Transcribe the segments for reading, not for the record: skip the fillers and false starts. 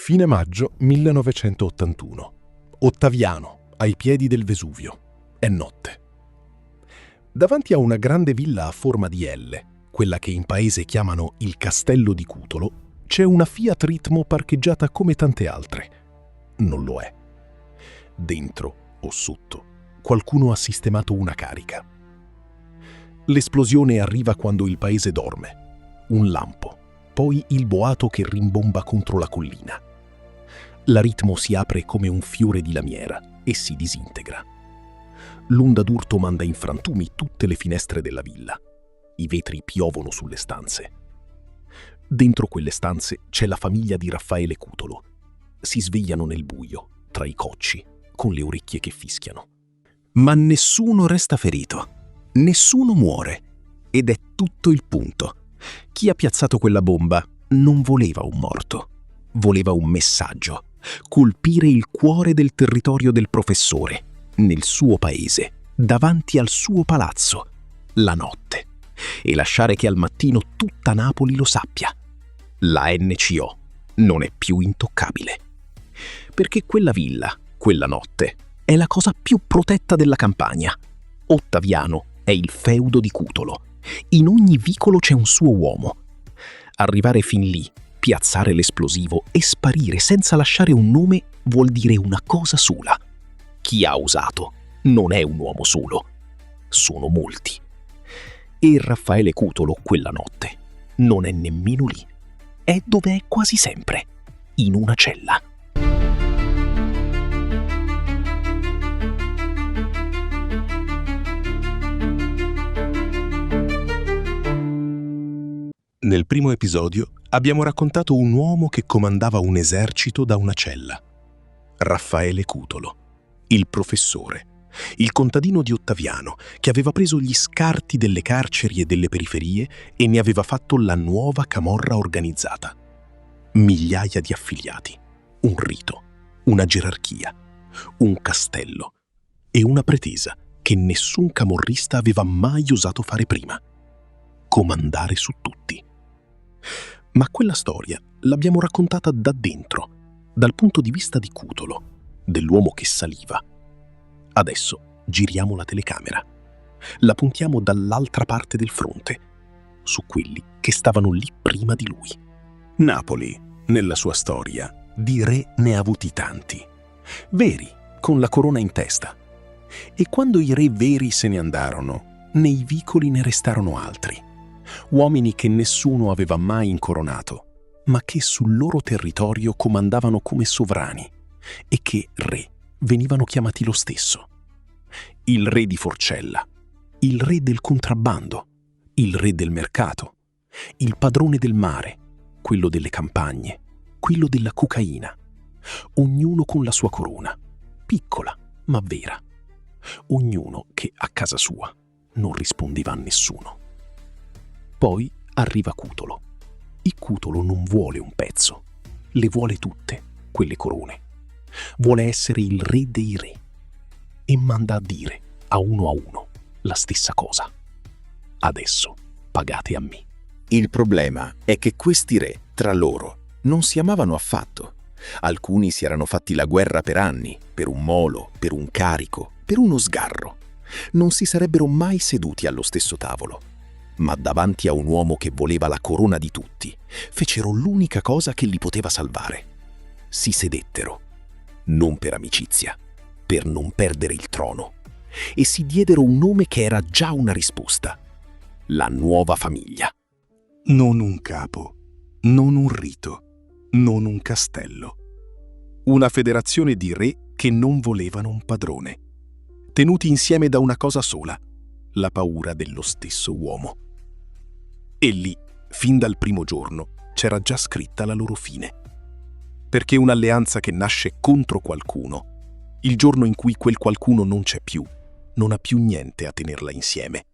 Fine maggio 1981. Ottaviano, ai piedi del Vesuvio. È notte. Davanti a una grande villa a forma di L, quella che in paese chiamano il Castello di Cutolo, c'è una Fiat Ritmo parcheggiata come tante altre. Non lo è. Dentro o sotto, qualcuno ha sistemato una carica. L'esplosione arriva quando il paese dorme. Un lampo, poi il boato che rimbomba contro la collina. La Ritmo si apre come un fiore di lamiera e si disintegra. L'onda d'urto manda in frantumi tutte le finestre della villa. I vetri piovono sulle stanze. Dentro quelle stanze c'è la famiglia di Raffaele Cutolo. Si svegliano nel buio, tra i cocci, con le orecchie che fischiano. Ma nessuno resta ferito. Nessuno muore. Ed è tutto il punto. Chi ha piazzato quella bomba non voleva un morto. Voleva un messaggio. Colpire il cuore del territorio del professore, nel suo paese, davanti al suo palazzo, la notte, e lasciare che al mattino tutta Napoli lo sappia. La NCO non è più intoccabile. Perché quella villa, quella notte, è la cosa più protetta della campagna. Ottaviano è il feudo di Cutolo. In ogni vicolo c'è un suo uomo. Arrivare fin lì, piazzare l'esplosivo e sparire senza lasciare un nome vuol dire una cosa sola. Chi ha usato non è un uomo solo, sono molti. E Raffaele Cutolo quella notte non è nemmeno lì. È dove è quasi sempre, in una cella. Nel primo episodio abbiamo raccontato un uomo che comandava un esercito da una cella. Raffaele Cutolo, il professore, il contadino di Ottaviano che aveva preso gli scarti delle carceri e delle periferie e ne aveva fatto la nuova camorra organizzata. Migliaia di affiliati, un rito, una gerarchia, un castello e una pretesa che nessun camorrista aveva mai osato fare prima: comandare su tutti. Ma quella storia l'abbiamo raccontata da dentro, dal punto di vista di Cutolo, dell'uomo che saliva. Adesso giriamo la telecamera. La puntiamo dall'altra parte del fronte, su quelli che stavano lì prima di lui. Napoli, nella sua storia, di re ne ha avuti tanti. Veri, con la corona in testa. E quando i re veri se ne andarono, nei vicoli ne restarono altri. Uomini che nessuno aveva mai incoronato, ma che sul loro territorio comandavano come sovrani e che re venivano chiamati lo stesso. Il re di Forcella, il re del contrabbando, il re del mercato, il padrone del mare, quello delle campagne, quello della cocaina. Ognuno con la sua corona, piccola ma vera. Ognuno che a casa sua non rispondeva a nessuno. Poi arriva Cutolo. E Cutolo non vuole un pezzo, le vuole tutte, quelle corone. Vuole essere il re dei re e manda a dire a uno la stessa cosa. Adesso pagate a me. Il problema è che questi re, tra loro, non si amavano affatto. Alcuni si erano fatti la guerra per anni, per un molo, per un carico, per uno sgarro. Non si sarebbero mai seduti allo stesso tavolo. Ma davanti a un uomo che voleva la corona di tutti, fecero l'unica cosa che li poteva salvare. Si sedettero, non per amicizia, per non perdere il trono, e si diedero un nome che era già una risposta: la nuova famiglia. Non un capo, non un rito, non un castello. Una federazione di re che non volevano un padrone, tenuti insieme da una cosa sola: la paura dello stesso uomo. E lì, fin dal primo giorno, c'era già scritta la loro fine. Perché un'alleanza che nasce contro qualcuno, il giorno in cui quel qualcuno non c'è più, non ha più niente a tenerla insieme.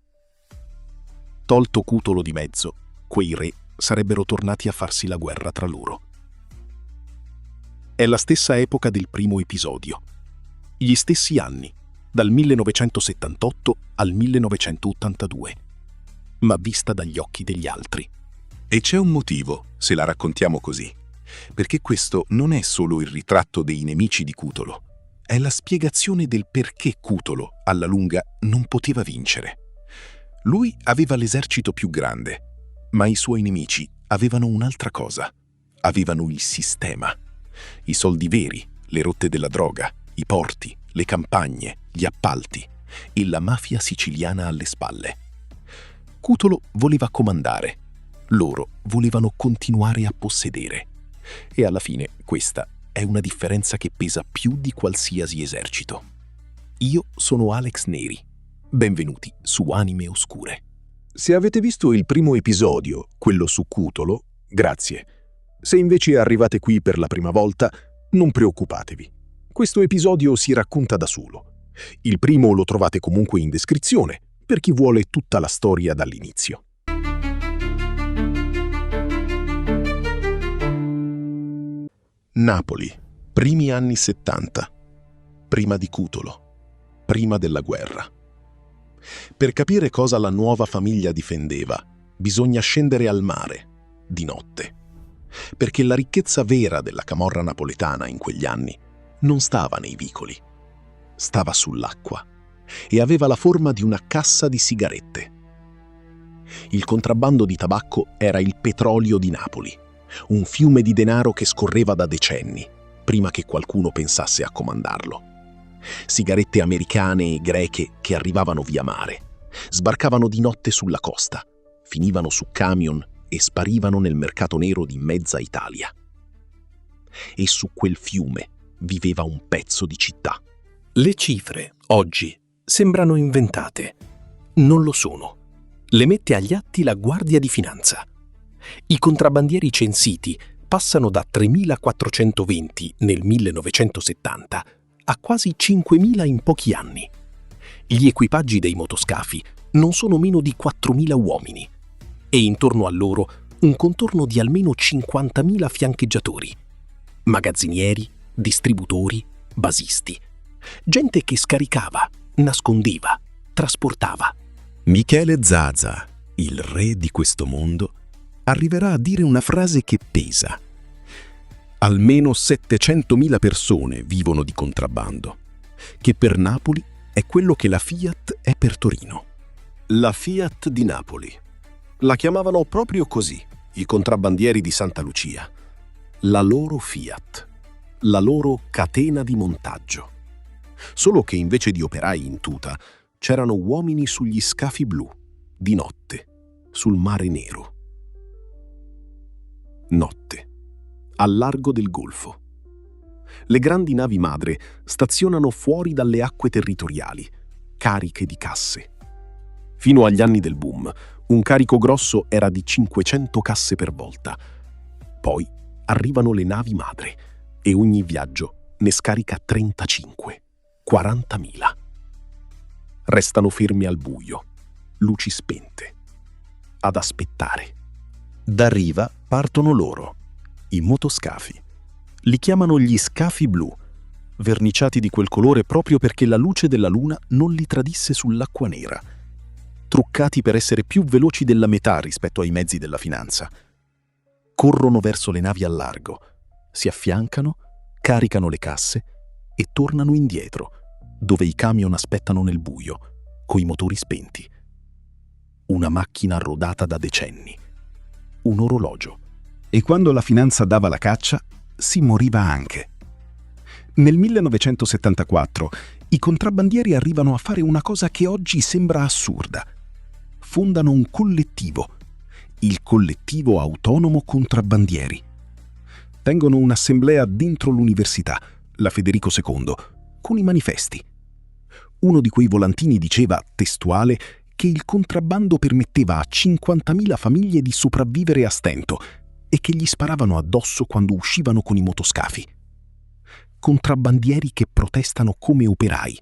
Tolto Cutolo di mezzo, quei re sarebbero tornati a farsi la guerra tra loro. È la stessa epoca del primo episodio. Gli stessi anni, dal 1978 al 1982. Ma vista dagli occhi degli altri. E c'è un motivo se la raccontiamo così. Perché questo non è solo il ritratto dei nemici di Cutolo, è la spiegazione del perché Cutolo, alla lunga, non poteva vincere. Lui aveva l'esercito più grande, ma i suoi nemici avevano un'altra cosa. Avevano il sistema, i soldi veri, le rotte della droga, i porti, le campagne, gli appalti e la mafia siciliana alle spalle. Cutolo voleva comandare, loro volevano continuare a possedere. E alla fine questa è una differenza che pesa più di qualsiasi esercito. Io sono Alex Neri. Benvenuti su Anime Oscure. Se avete visto il primo episodio, quello su Cutolo, grazie. Se invece arrivate qui per la prima volta, non preoccupatevi. Questo episodio si racconta da solo. Il primo lo trovate comunque in descrizione, per chi vuole tutta la storia dall'inizio. Napoli, primi anni 70, prima di Cutolo, prima della guerra. Per capire cosa la nuova famiglia difendeva, bisogna scendere al mare, di notte. Perché la ricchezza vera della camorra napoletana in quegli anni non stava nei vicoli, stava sull'acqua e aveva la forma di una cassa di sigarette. Il contrabbando di tabacco era il petrolio di Napoli, un fiume di denaro che scorreva da decenni, prima che qualcuno pensasse a comandarlo. Sigarette americane e greche che arrivavano via mare, sbarcavano di notte sulla costa, finivano su camion e sparivano nel mercato nero di mezza Italia. E su quel fiume viveva un pezzo di città. Le cifre, oggi, sembrano inventate. Non lo sono. Le mette agli atti la Guardia di Finanza. I contrabbandieri censiti passano da 3.420 nel 1970 a quasi 5.000 in pochi anni. Gli equipaggi dei motoscafi non sono meno di 4.000 uomini e intorno a loro un contorno di almeno 50.000 fiancheggiatori, magazzinieri, distributori, basisti, gente che scaricava, nascondeva, trasportava. Michele Zaza, il re di questo mondo, arriverà a dire una frase che pesa. Almeno 700.000 persone vivono di contrabbando, che per Napoli è quello che la Fiat è per Torino. La Fiat di Napoli. La chiamavano proprio così, i contrabbandieri di Santa Lucia. La loro Fiat, la loro catena di montaggio. Solo che invece di operai in tuta, c'erano uomini sugli scafi blu, di notte, sul Mare Nero. Notte, al largo del Golfo. Le grandi navi madre stazionano fuori dalle acque territoriali, cariche di casse. Fino agli anni del boom, un carico grosso era di 500 casse per volta. Poi arrivano le navi madre e ogni viaggio ne scarica 35, 40.000. Restano fermi al buio, luci spente, ad aspettare. Da riva partono loro, i motoscafi. Li chiamano gli scafi blu, verniciati di quel colore proprio perché la luce della luna non li tradisse sull'acqua nera, truccati per essere più veloci della metà rispetto ai mezzi della finanza. Corrono verso le navi al largo, si affiancano, caricano le casse e tornano indietro, dove i camion aspettano nel buio, coi motori spenti. Una macchina rodata da decenni. Un orologio. E quando la finanza dava la caccia, si moriva anche. Nel 1974 i contrabbandieri arrivano a fare una cosa che oggi sembra assurda. Fondano un collettivo, il Collettivo Autonomo Contrabbandieri. Tengono un'assemblea dentro l'università, la Federico II, con i manifesti. Uno di quei volantini diceva, testuale, che il contrabbando permetteva a 50.000 famiglie di sopravvivere a stento e che gli sparavano addosso quando uscivano con i motoscafi. Contrabbandieri che protestano come operai,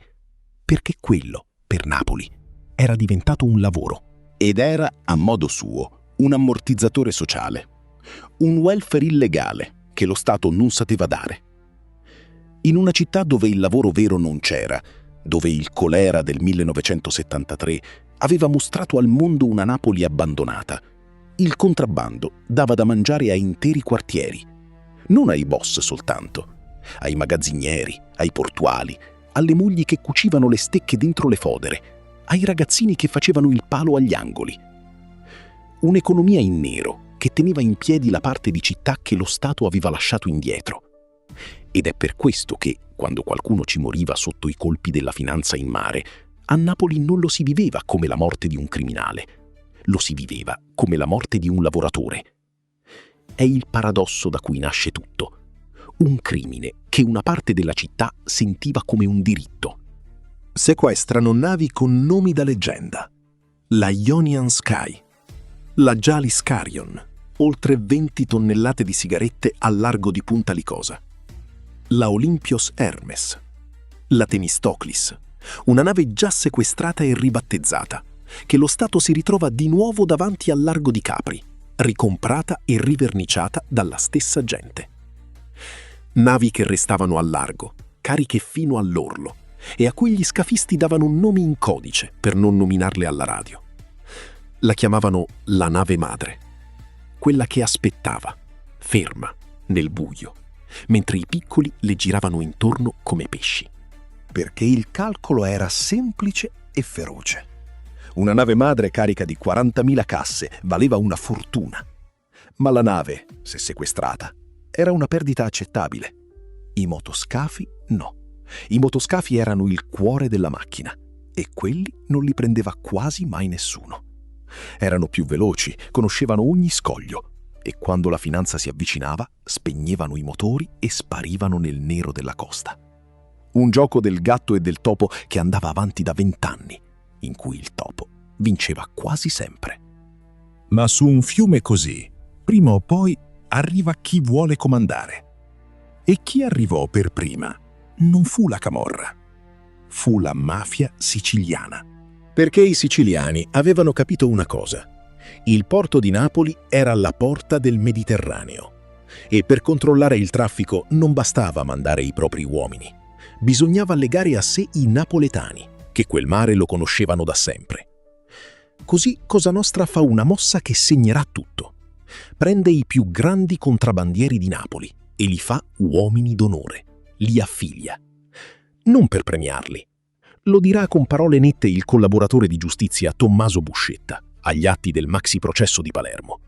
perché quello, per Napoli, era diventato un lavoro. Ed era, a modo suo, un ammortizzatore sociale, un welfare illegale che lo Stato non sapeva dare. In una città dove il lavoro vero non c'era, dove il colera del 1973 aveva mostrato al mondo una Napoli abbandonata, il contrabbando dava da mangiare a interi quartieri. Non ai boss soltanto, ai magazzinieri, ai portuali, alle mogli che cucivano le stecche dentro le fodere, ai ragazzini che facevano il palo agli angoli. Un'economia in nero che teneva in piedi la parte di città che lo Stato aveva lasciato indietro. Ed è per questo che, quando qualcuno ci moriva sotto i colpi della finanza in mare, a Napoli non lo si viveva come la morte di un criminale, lo si viveva come la morte di un lavoratore. È il paradosso da cui nasce tutto. Un crimine che una parte della città sentiva come un diritto. Sequestrano navi con nomi da leggenda. La Ionian Sky, la Jalis Carrion, oltre 20 tonnellate di sigarette al largo di Punta Licosa. La Olympios Hermes, la Themistoclis, una nave già sequestrata e ribattezzata, che lo Stato si ritrova di nuovo davanti al largo di Capri, ricomprata e riverniciata dalla stessa gente. Navi che restavano al largo, cariche fino all'orlo, e a cui gli scafisti davano un nome in codice per non nominarle alla radio. La chiamavano la nave madre, quella che aspettava, ferma, nel buio, mentre i piccoli le giravano intorno come pesci. Perché il calcolo era semplice e feroce. Una nave madre carica di 40.000 casse valeva una fortuna. Ma la nave, se sequestrata, era una perdita accettabile. I motoscafi no. I motoscafi erano il cuore della macchina e quelli non li prendeva quasi mai nessuno. Erano più veloci, conoscevano ogni scoglio e quando la finanza si avvicinava spegnevano i motori e sparivano nel nero della costa. Un gioco del gatto e del topo che andava avanti da 20 anni, in cui il topo vinceva quasi sempre. Ma su un fiume così, prima o poi arriva chi vuole comandare. E chi arrivò per prima non fu la camorra, fu la mafia siciliana. Perché i siciliani avevano capito una cosa: il porto di Napoli era la porta del Mediterraneo e per controllare il traffico non bastava mandare i propri uomini, bisognava legare a sé i napoletani, che quel mare lo conoscevano da sempre. Così Cosa Nostra fa una mossa che segnerà tutto. Prende i più grandi contrabbandieri di Napoli e li fa uomini d'onore, li affiglia. Non per premiarli. Lo dirà con parole nette il collaboratore di giustizia Tommaso Buscetta, agli atti del maxi processo di Palermo.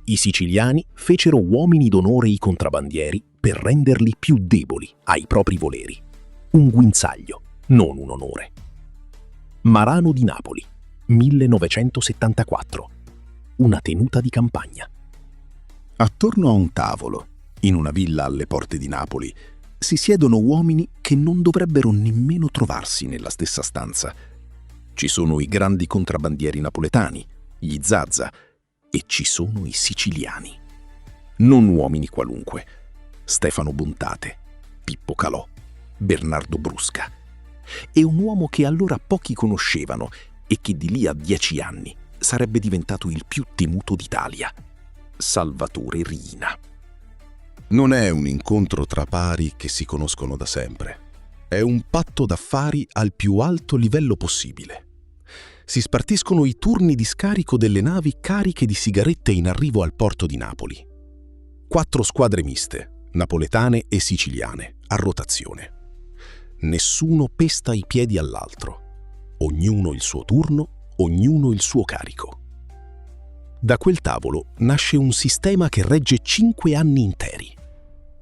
I siciliani fecero uomini d'onore i contrabbandieri per renderli più deboli ai propri voleri. Un guinzaglio, non un onore. Marano di Napoli, 1974. Una tenuta di campagna. Attorno a un tavolo, in una villa alle porte di Napoli, si siedono uomini che non dovrebbero nemmeno trovarsi nella stessa stanza. Ci sono i grandi contrabbandieri napoletani, gli Zazza, e ci sono i siciliani. Non uomini qualunque. Stefano Bontate, Pippo Calò, Bernardo Brusca. E un uomo che allora pochi conoscevano e che di lì a 10 anni sarebbe diventato il più temuto d'Italia: Salvatore Riina. Non è un incontro tra pari che si conoscono da sempre. È un patto d'affari al più alto livello possibile. Si spartiscono i turni di scarico delle navi cariche di sigarette in arrivo al porto di Napoli. 4 squadre miste, napoletane e siciliane, a rotazione. Nessuno pesta i piedi all'altro. Ognuno il suo turno, ognuno il suo carico. Da quel tavolo nasce un sistema che regge 5 anni interi.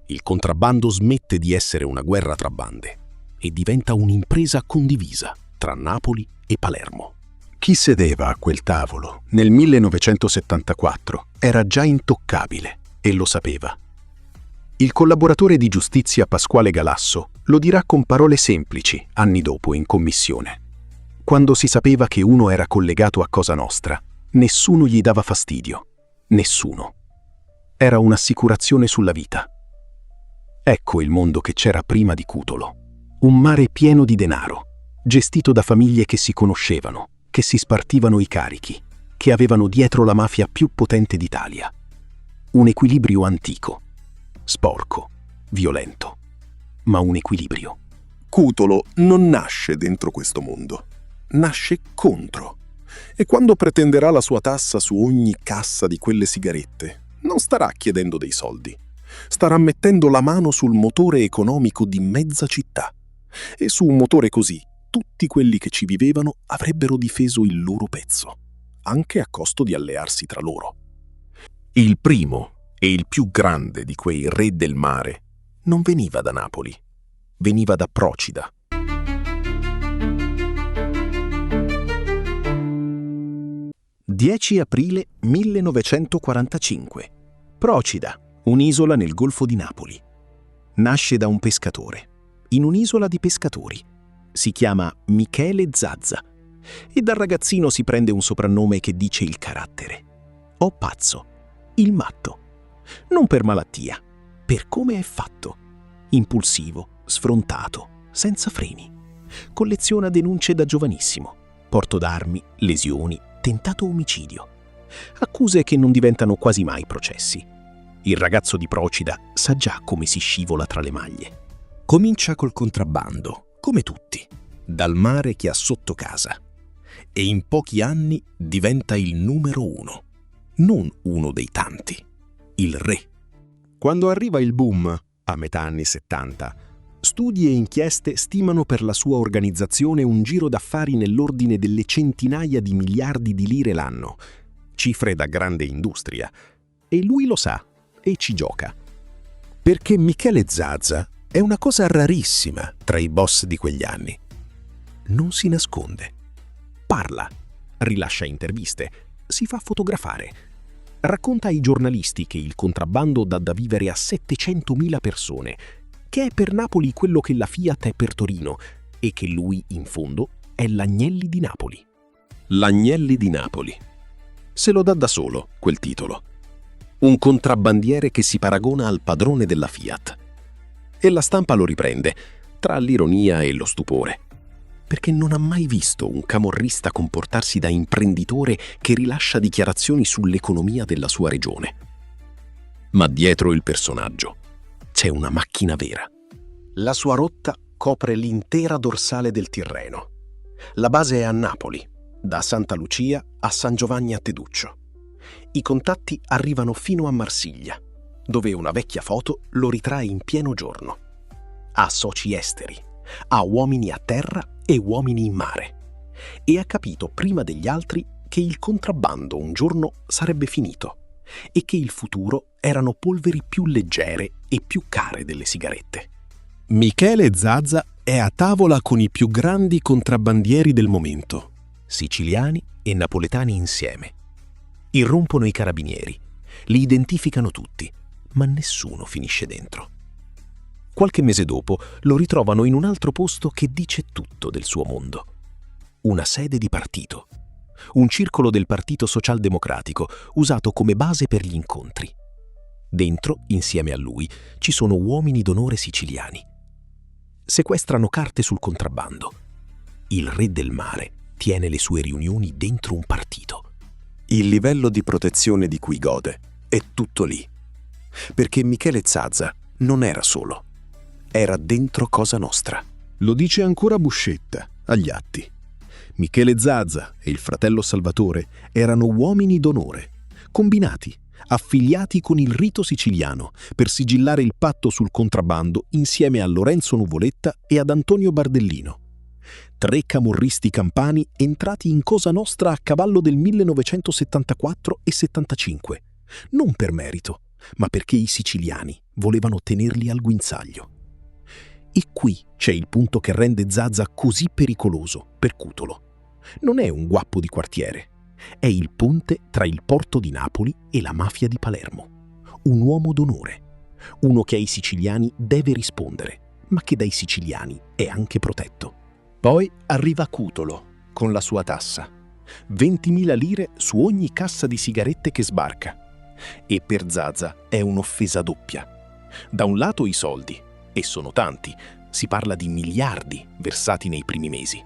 Il contrabbando smette di essere una guerra tra bande e diventa un'impresa condivisa tra Napoli e Palermo. Chi sedeva a quel tavolo nel 1974 era già intoccabile e lo sapeva. Il collaboratore di giustizia Pasquale Galasso lo dirà con parole semplici anni dopo in commissione. Quando si sapeva che uno era collegato a Cosa Nostra, nessuno gli dava fastidio. Nessuno. Era un'assicurazione sulla vita. Ecco il mondo che c'era prima di Cutolo. Un mare pieno di denaro, gestito da famiglie che si conoscevano, che si spartivano i carichi, che avevano dietro la mafia più potente d'Italia. Un equilibrio antico, sporco, violento, ma un equilibrio. Cutolo non nasce dentro questo mondo, nasce contro. E quando pretenderà la sua tassa su ogni cassa di quelle sigarette, non starà chiedendo dei soldi. Starà mettendo la mano sul motore economico di mezza città. E su un motore così, tutti quelli che ci vivevano avrebbero difeso il loro pezzo, anche a costo di allearsi tra loro. Il primo e il più grande di quei re del mare non veniva da Napoli, veniva da Procida. «10 aprile 1945. Procida, un'isola nel Golfo di Napoli. Nasce da un pescatore, in un'isola di pescatori. Si chiama Michele Zazza e dal ragazzino si prende un soprannome che dice il carattere. O pazzo, il matto. Non per malattia, per come è fatto. Impulsivo, sfrontato, senza freni. Colleziona denunce da giovanissimo. Porto d'armi, lesioni, tentato omicidio. Accuse che non diventano quasi mai processi. Il ragazzo di Procida sa già come si scivola tra le maglie. Comincia col contrabbando, come tutti, dal mare che ha sotto casa. E in pochi anni diventa il numero uno. Non uno dei tanti, il re. Quando arriva il boom, a metà anni 70, studi e inchieste stimano per la sua organizzazione un giro d'affari nell'ordine delle centinaia di miliardi di lire l'anno, cifre da grande industria. E lui lo sa e ci gioca. Perché Michele Zazza è una cosa rarissima tra i boss di quegli anni. Non si nasconde. Parla, rilascia interviste, si fa fotografare. Racconta ai giornalisti che il contrabbando dà da vivere a 700.000 persone, che è per Napoli quello che la Fiat è per Torino e che lui, in fondo, è l'Agnelli di Napoli. L'Agnelli di Napoli. Se lo dà da solo, quel titolo. Un contrabbandiere che si paragona al padrone della Fiat. E la stampa lo riprende, tra l'ironia e lo stupore, perché non ha mai visto un camorrista comportarsi da imprenditore che rilascia dichiarazioni sull'economia della sua regione. Ma dietro il personaggio c'è una macchina vera. La sua rotta copre l'intera dorsale del Tirreno. La base è a Napoli, da Santa Lucia a San Giovanni a Teduccio. I contatti arrivano fino a Marsiglia, dove una vecchia foto lo ritrae in pieno giorno. Ha soci esteri, ha uomini a terra e uomini in mare. E ha capito prima degli altri che il contrabbando un giorno sarebbe finito e che il futuro erano polveri più leggere e più care delle sigarette. Michele Zazza è a tavola con i più grandi contrabbandieri del momento, siciliani e napoletani insieme. Irrompono i carabinieri, li identificano tutti, ma nessuno finisce dentro. Qualche mese dopo lo ritrovano in un altro posto che dice tutto del suo mondo. Una sede di partito. Un circolo del Partito Socialdemocratico usato come base per gli incontri. Dentro, insieme a lui, ci sono uomini d'onore siciliani. Sequestrano carte sul contrabbando. Il re del mare tiene le sue riunioni dentro un partito. Il livello di protezione di cui gode è tutto lì. Perché Michele Zazza non era solo. Era dentro Cosa Nostra. Lo dice ancora Buscetta, agli atti. Michele Zazza e il fratello Salvatore erano uomini d'onore, combinati, affiliati con il rito siciliano per sigillare il patto sul contrabbando insieme a Lorenzo Nuvoletta e ad Antonio Bardellino. 3 camorristi campani entrati in Cosa Nostra a cavallo del 1974 e 75, non per merito, ma perché i siciliani volevano tenerli al guinzaglio. E qui c'è il punto che rende Zazza così pericoloso per Cutolo. Non è un guappo di quartiere, è il ponte tra il porto di Napoli e la mafia di Palermo. Un uomo d'onore, uno che ai siciliani deve rispondere, ma che dai siciliani è anche protetto. Poi arriva Cutolo, con la sua tassa. 20.000 lire su ogni cassa di sigarette che sbarca. E per Zazza è un'offesa doppia. Da un lato i soldi, e sono tanti, si parla di miliardi versati nei primi mesi.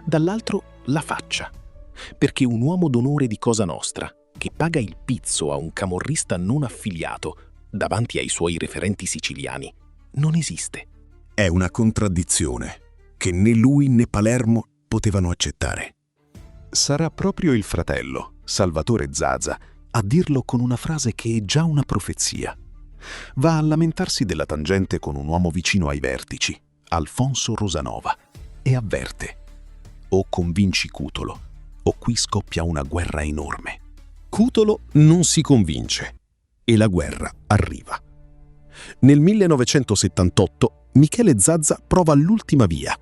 Dall'altro la faccia, perché un uomo d'onore di Cosa Nostra, che paga il pizzo a un camorrista non affiliato davanti ai suoi referenti siciliani, non esiste. È una contraddizione che né lui né Palermo potevano accettare. Sarà proprio il fratello, Salvatore Zazza, a dirlo con una frase che è già una profezia. Va a lamentarsi della tangente con un uomo vicino ai vertici, Alfonso Rosanova, e avverte: o convinci Cutolo, o qui scoppia una guerra enorme. Cutolo non si convince e la guerra arriva. Nel 1978 Michele Zazza prova l'ultima via,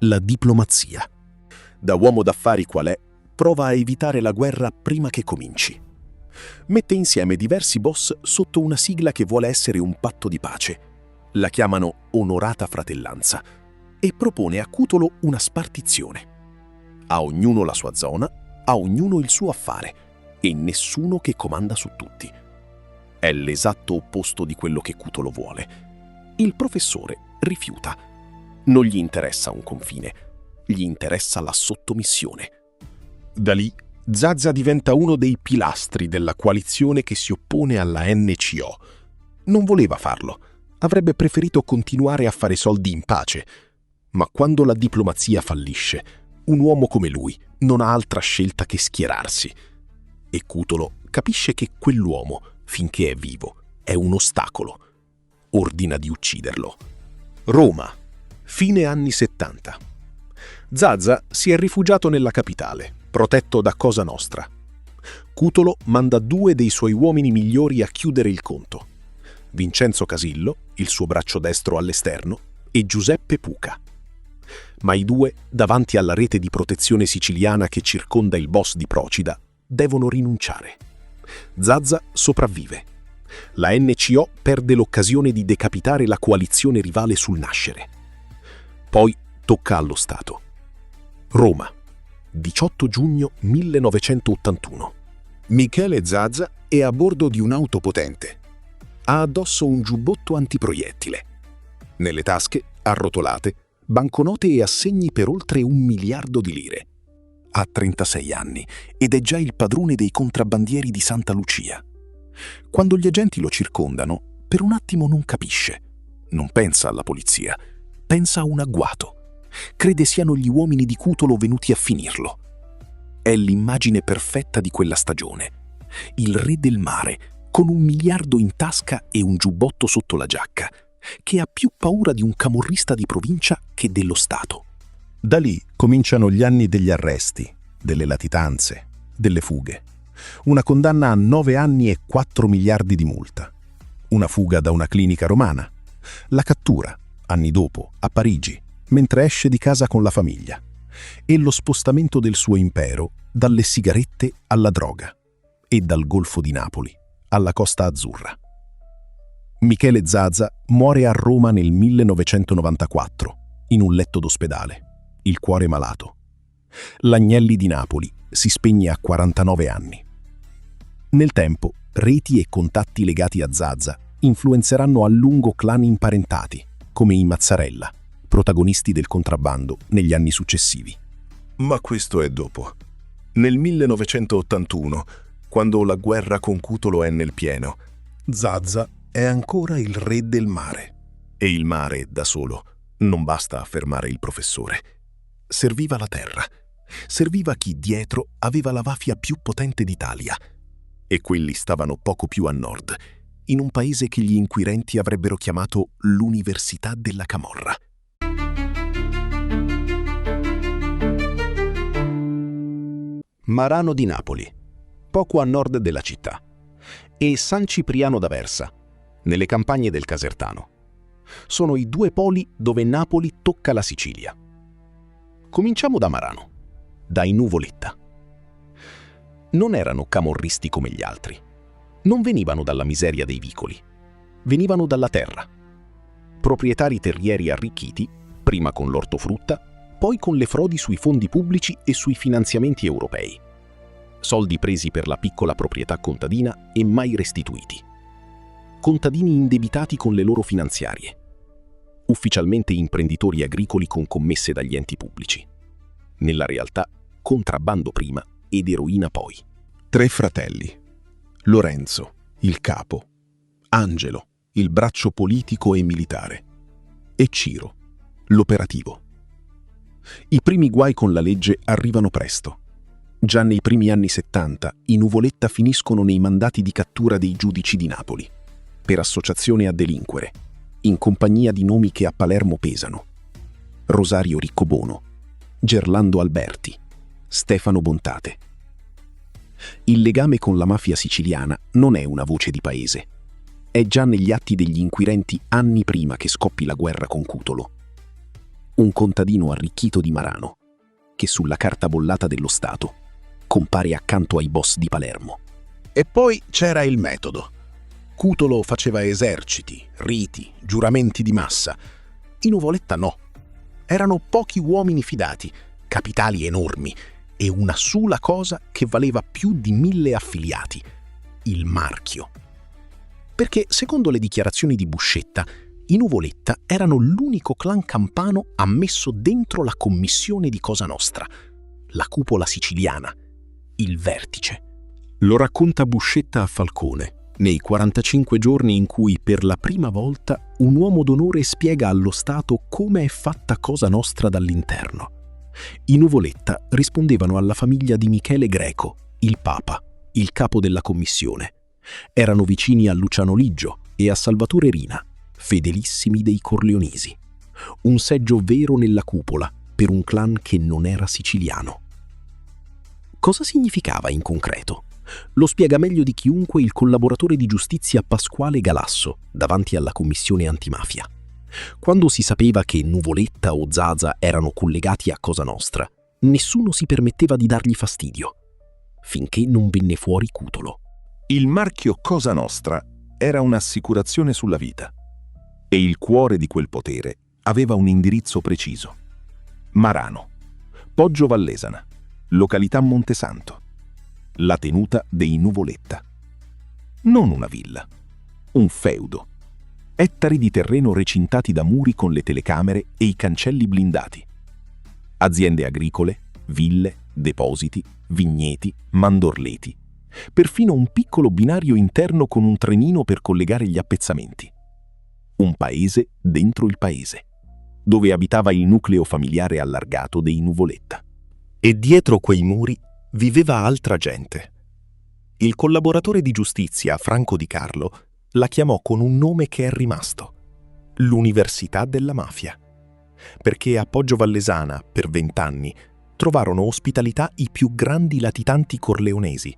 la diplomazia. Da uomo d'affari qual è, prova a evitare la guerra prima che cominci. Mette insieme diversi boss sotto una sigla che vuole essere un patto di pace. La chiamano Onorata Fratellanza e propone a Cutolo una spartizione. A ognuno la sua zona, a ognuno il suo affare e nessuno che comanda su tutti. È l'esatto opposto di quello che Cutolo vuole. Il professore rifiuta. Non gli interessa un confine, gli interessa la sottomissione. Da lì Zazza diventa uno dei pilastri della coalizione che si oppone alla NCO. Non voleva farlo, avrebbe preferito continuare a fare soldi in pace. Ma quando la diplomazia fallisce, un uomo come lui non ha altra scelta che schierarsi. E Cutolo capisce che quell'uomo, finché è vivo, è un ostacolo. Ordina di ucciderlo. Roma, fine anni 70. Zazza si è rifugiato nella capitale, protetto da Cosa Nostra. Cutolo manda 2 dei suoi uomini migliori a chiudere il conto: Vincenzo Casillo, il suo braccio destro all'esterno, e Giuseppe Puca. Ma i 2, davanti alla rete di protezione siciliana che circonda il boss di Procida, devono rinunciare. Zazza sopravvive. La NCO perde l'occasione di decapitare la coalizione rivale sul nascere. Poi tocca allo Stato. Roma, 18 giugno 1981. Michele Zazza è a bordo di un'auto potente. Ha addosso un giubbotto antiproiettile. Nelle tasche, arrotolate, banconote e assegni per oltre 1 miliardo di lire. Ha 36 anni ed è già il padrone dei contrabbandieri di Santa Lucia. Quando gli agenti lo circondano, per un attimo non capisce. Non pensa alla polizia, pensa a un agguato. Crede siano gli uomini di Cutolo venuti a finirlo. È l'immagine perfetta di quella stagione. Il re del mare, con 1 miliardo in tasca e un giubbotto sotto la giacca, che ha più paura di un camorrista di provincia che dello Stato. Da lì cominciano gli anni degli arresti, delle latitanze, delle fughe. Una condanna a 9 anni e 4 miliardi di multa. Una fuga da una clinica romana. La cattura, anni dopo, a Parigi, mentre esce di casa con la famiglia. E lo spostamento del suo impero dalle sigarette alla droga e dal Golfo di Napoli alla Costa Azzurra. Michele Zazza muore a Roma nel 1994, in un letto d'ospedale, il cuore malato. L'Agnelli di Napoli si spegne a 49 anni. Nel tempo, reti e contatti legati a Zazza influenzeranno a lungo clan imparentati, come i Mazzarella, protagonisti del contrabbando negli anni successivi. Ma questo è dopo. Nel 1981, quando la guerra con Cutolo è nel pieno, Zazza è ancora il re del mare. E il mare, da solo, non basta a fermare il professore. Serviva la terra. Serviva chi dietro aveva la mafia più potente d'Italia. E quelli stavano poco più a nord, in un paese che gli inquirenti avrebbero chiamato l'Università della Camorra. Marano di Napoli, poco a nord della città, e San Cipriano d'Aversa, nelle campagne del Casertano. Sono i 2 poli dove Napoli tocca la Sicilia. Cominciamo da Marano, dai Nuvoletta. Non erano camorristi come gli altri. Non venivano dalla miseria dei vicoli. Venivano dalla terra. Proprietari terrieri arricchiti, prima con l'ortofrutta, poi con le frodi sui fondi pubblici e sui finanziamenti europei. Soldi presi per la piccola proprietà contadina e mai restituiti. Contadini indebitati con le loro finanziarie. Ufficialmente imprenditori agricoli con commesse dagli enti pubblici. Nella realtà, contrabbando prima ed eroina poi. 3 fratelli. Lorenzo, il capo. Angelo, il braccio politico e militare. E Ciro, l'operativo. I primi guai con la legge arrivano presto. Già nei primi anni 70 i Nuvoletta finiscono nei mandati di cattura dei giudici di Napoli. per associazione a delinquere, in compagnia di nomi che a Palermo pesano: Rosario Riccobono, Gerlando Alberti, Stefano Bontate. Il legame con la mafia siciliana non è una voce di paese. È già negli atti degli inquirenti anni prima che scoppi la guerra con Cutolo. Un contadino arricchito di Marano, che sulla carta bollata dello Stato compare accanto ai boss di Palermo. E poi c'era il metodo. Cutolo faceva eserciti, riti, giuramenti di massa. In Nuvoletta no. Erano pochi uomini fidati, capitali enormi e una sola cosa che valeva più di 1000 affiliati: il marchio. Perché, secondo le dichiarazioni di Buscetta, i Nuvoletta erano l'unico clan campano ammesso dentro la commissione di Cosa Nostra, la cupola siciliana, il vertice. Lo racconta Buscetta a Falcone, nei 45 giorni in cui per la prima volta un uomo d'onore spiega allo Stato come è fatta Cosa Nostra dall'interno. I Nuvoletta rispondevano alla famiglia di Michele Greco, il Papa, il capo della commissione. Erano vicini a Luciano Liggio e a Salvatore Rina, fedelissimi dei Corleonesi. Un seggio vero nella cupola per un clan che non era siciliano. Cosa significava in concreto? Lo spiega meglio di chiunque il collaboratore di giustizia Pasquale Galasso davanti alla commissione antimafia. Quando si sapeva che Nuvoletta o Zaza erano collegati a Cosa Nostra, nessuno si permetteva di dargli fastidio, finché non venne fuori Cutolo. Il marchio Cosa Nostra era un'assicurazione sulla vita e il cuore di quel potere aveva un indirizzo preciso: Marano, Poggio Vallesana, località Montesanto, la tenuta dei Nuvoletta. Non una villa, un feudo, ettari di terreno recintati da muri con le telecamere e i cancelli blindati, aziende agricole, ville, depositi, vigneti, mandorleti, perfino un piccolo binario interno con un trenino per collegare gli appezzamenti. Un paese dentro il paese, dove abitava il nucleo familiare allargato dei Nuvoletta. E dietro quei muri viveva altra gente. Il collaboratore di giustizia, Franco Di Carlo, la chiamò con un nome che è rimasto: l'Università della Mafia. Perché a Poggio Vallesana, per 20 anni, trovarono ospitalità i più grandi latitanti corleonesi.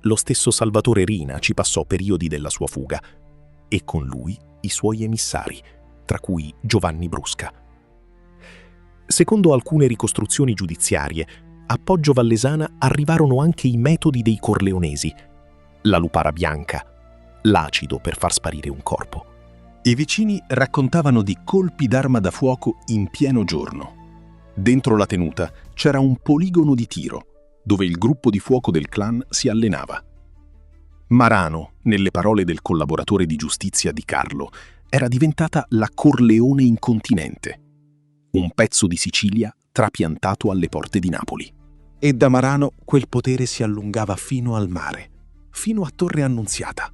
Lo stesso Salvatore Rina ci passò periodi della sua fuga, e con lui i suoi emissari, tra cui Giovanni Brusca. Secondo alcune ricostruzioni giudiziarie, a Poggio Vallesana arrivarono anche i metodi dei corleonesi: la lupara bianca, l'acido per far sparire un corpo. I vicini raccontavano di colpi d'arma da fuoco in pieno giorno. Dentro la tenuta c'era un poligono di tiro, dove il gruppo di fuoco del clan si allenava. Marano, nelle parole del collaboratore di giustizia Di Carlo, era diventata la Corleone incontinente, un pezzo di Sicilia trapiantato alle porte di Napoli. E da Marano quel potere si allungava fino al mare, fino a Torre Annunziata.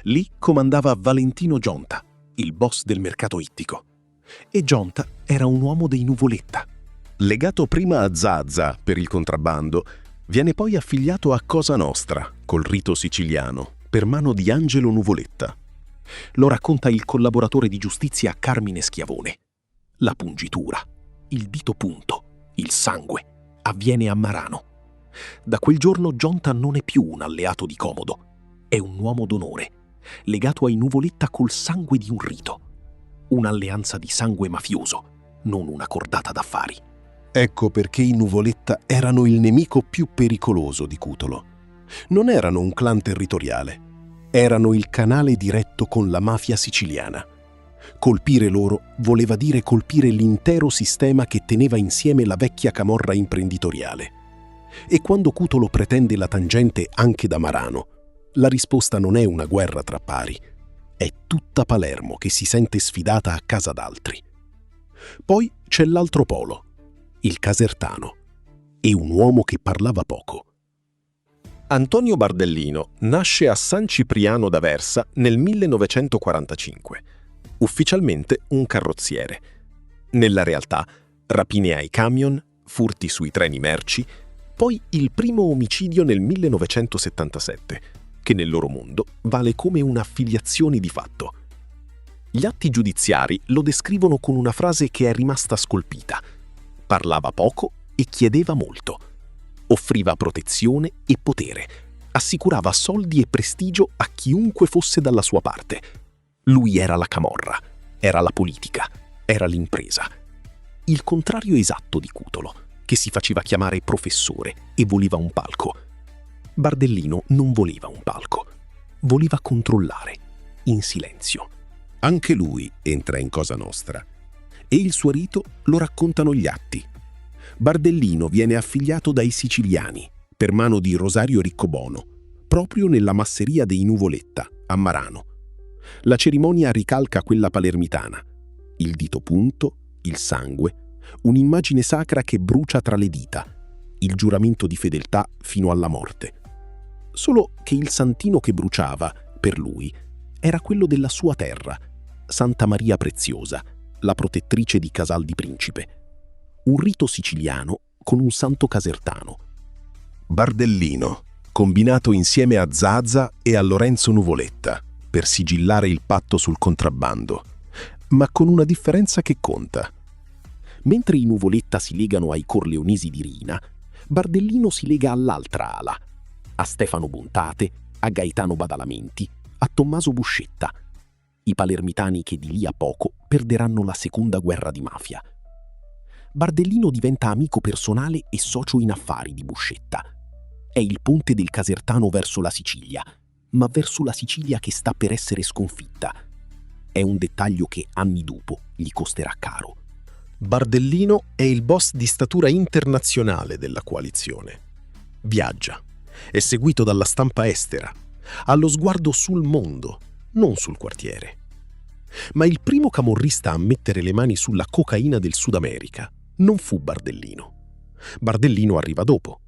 Lì comandava Valentino Gionta, il boss del mercato ittico. E Gionta era un uomo dei Nuvoletta. Legato prima a Zaza per il contrabbando, viene poi affiliato a Cosa Nostra col rito siciliano per mano di Angelo Nuvoletta. Lo racconta il collaboratore di giustizia Carmine Schiavone. La pungitura, il dito punto, il sangue avviene a Marano. Da quel giorno Gionta non è più un alleato di comodo, è un uomo d'onore, legato ai Nuvoletta col sangue di un rito. Un'alleanza di sangue mafioso, non una cordata d'affari. Ecco perché i Nuvoletta erano il nemico più pericoloso di Cutolo. Non erano un clan territoriale, erano il canale diretto con la mafia siciliana. Colpire loro voleva dire colpire l'intero sistema che teneva insieme la vecchia camorra imprenditoriale. E quando Cutolo pretende la tangente anche da Marano, la risposta non è una guerra tra pari, è tutta Palermo che si sente sfidata a casa d'altri. Poi c'è l'altro polo, il casertano, e un uomo che parlava poco. Antonio Bardellino nasce a San Cipriano d'Aversa nel 1945, ufficialmente un carrozziere. Nella realtà, rapine ai camion, furti sui treni merci, poi il primo omicidio nel 1977, che nel loro mondo vale come un'affiliazione di fatto. Gli atti giudiziari lo descrivono con una frase che è rimasta scolpita. Parlava poco e chiedeva molto. Offriva protezione e potere. Assicurava soldi e prestigio a chiunque fosse dalla sua parte. Lui era la camorra, era la politica, era l'impresa. Il contrario esatto di Cutolo, che si faceva chiamare professore e voleva un palco. Bardellino non voleva un palco, voleva controllare, in silenzio. Anche lui entra in Cosa Nostra e il suo rito lo raccontano gli atti. Bardellino viene affiliato dai siciliani per mano di Rosario Riccobono, proprio nella masseria dei Nuvoletta, a Marano. La cerimonia ricalca quella palermitana. Il dito punto, il sangue, un'immagine sacra che brucia tra le dita, il giuramento di fedeltà fino alla morte. Solo che il santino che bruciava, per lui, era quello della sua terra, Santa Maria Preziosa, la protettrice di Casal di Principe. Un rito siciliano con un santo casertano. Bardellino, combinato insieme a Zaza e a Lorenzo Nuvoletta, per sigillare il patto sul contrabbando, ma con una differenza che conta. Mentre i Nuvoletta si legano ai Corleonesi di Rina, Bardellino si lega all'altra ala, a Stefano Bontate, a Gaetano Badalamenti, a Tommaso Buscetta, i palermitani che di lì a poco perderanno la seconda guerra di mafia. Bardellino diventa amico personale e socio in affari di Buscetta. È il ponte del Casertano verso la Sicilia, ma verso la Sicilia che sta per essere sconfitta. È un dettaglio che anni dopo gli costerà caro. Bardellino è il boss di statura internazionale della coalizione. Viaggia, è seguito dalla stampa estera, ha lo sguardo sul mondo, non sul quartiere. Ma il primo camorrista a mettere le mani sulla cocaina del Sud America non fu Bardellino. Bardellino arriva dopo.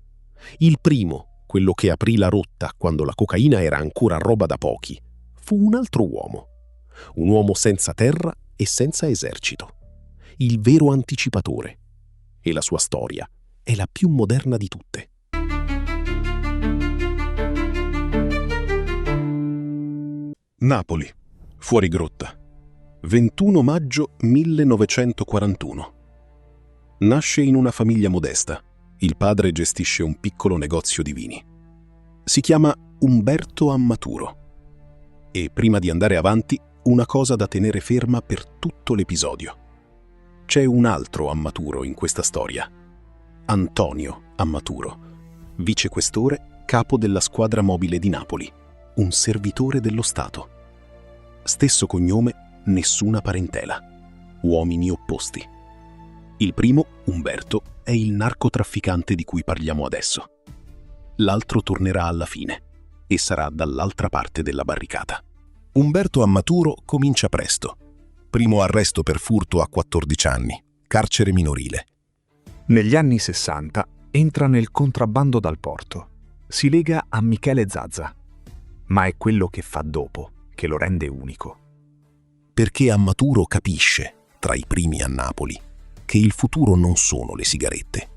Il primo, quello che aprì la rotta quando la cocaina era ancora roba da pochi, fu un altro uomo. Un uomo senza terra e senza esercito. Il vero anticipatore. E la sua storia è la più moderna di tutte. Napoli, fuori grotta. 21 maggio 1941. Nasce in una famiglia modesta. Il padre gestisce un piccolo negozio di vini. Si chiama Umberto Ammaturo. E prima di andare avanti, una cosa da tenere ferma per tutto l'episodio. C'è un altro Ammaturo in questa storia. Antonio Ammaturo, vicequestore, capo della squadra mobile di Napoli, un servitore dello Stato. Stesso cognome, nessuna parentela. Uomini opposti. Il primo, Umberto, è il narcotrafficante di cui parliamo adesso. L'altro tornerà alla fine e sarà dall'altra parte della barricata. Umberto Ammaturo comincia presto. Primo arresto per furto a 14 anni, carcere minorile. Negli anni 60 entra nel contrabbando dal porto. Si lega a Michele Zaza. Ma è quello che fa dopo che lo rende unico. Perché Ammaturo capisce, tra i primi a Napoli, che il futuro non sono le sigarette,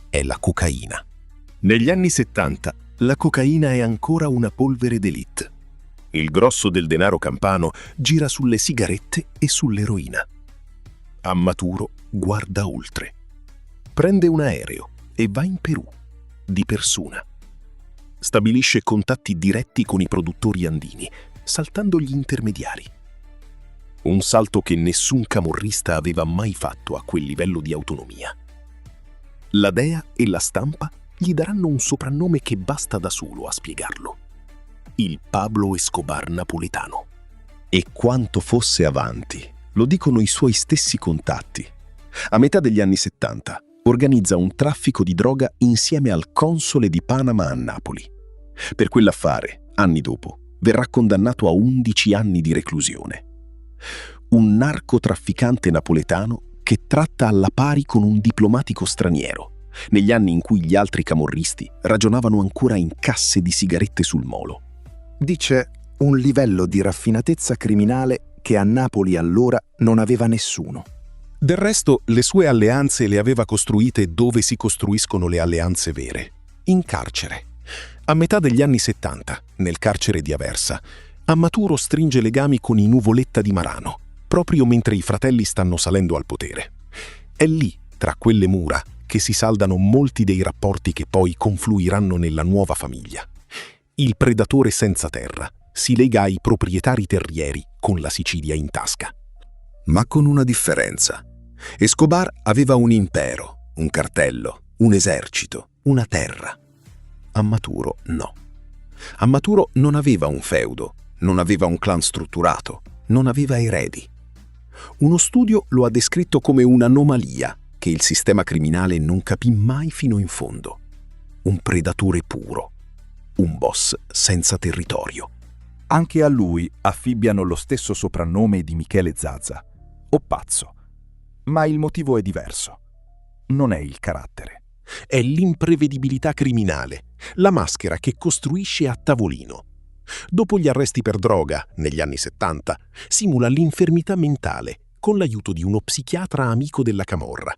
è la cocaina. Negli anni 70 la cocaina è ancora una polvere d'élite. Il grosso del denaro campano gira sulle sigarette e sull'eroina. Ammaturo guarda oltre. Prende un aereo e va in Perù, di persona. Stabilisce contatti diretti con i produttori andini, saltando gli intermediari. Un salto che nessun camorrista aveva mai fatto a quel livello di autonomia. La DEA e la stampa gli daranno un soprannome che basta da solo a spiegarlo. Il Pablo Escobar napoletano. E quanto fosse avanti, lo dicono i suoi stessi contatti. A metà degli anni 70 organizza un traffico di droga insieme al console di Panama a Napoli. Per quell'affare, anni dopo, verrà condannato a 11 anni di reclusione. Un narcotrafficante napoletano che tratta alla pari con un diplomatico straniero, negli anni in cui gli altri camorristi ragionavano ancora in casse di sigarette sul molo. Dice un livello di raffinatezza criminale che a Napoli allora non aveva nessuno. Del resto, le sue alleanze le aveva costruite dove si costruiscono le alleanze vere, in carcere. A metà degli anni 70, nel carcere di Aversa, Ammaturo stringe legami con i Nuvoletta di Marano, proprio mentre i fratelli stanno salendo al potere. È lì, tra quelle mura, che si saldano molti dei rapporti che poi confluiranno nella nuova famiglia. Il predatore senza terra si lega ai proprietari terrieri con la Sicilia in tasca. Ma con una differenza. Escobar aveva un impero, un cartello, un esercito, una terra. Ammaturo no. Ammaturo non aveva un feudo, non aveva un clan strutturato, non aveva eredi. Uno studio lo ha descritto come un'anomalia che il sistema criminale non capì mai fino in fondo. Un predatore puro, un boss senza territorio. Anche a lui affibbiano lo stesso soprannome di Michele Zazza, o pazzo. Ma il motivo è diverso. Non è il carattere. È l'imprevedibilità criminale, la maschera che costruisce a tavolino. Dopo gli arresti per droga, negli anni 70, simula l'infermità mentale con l'aiuto di uno psichiatra amico della camorra.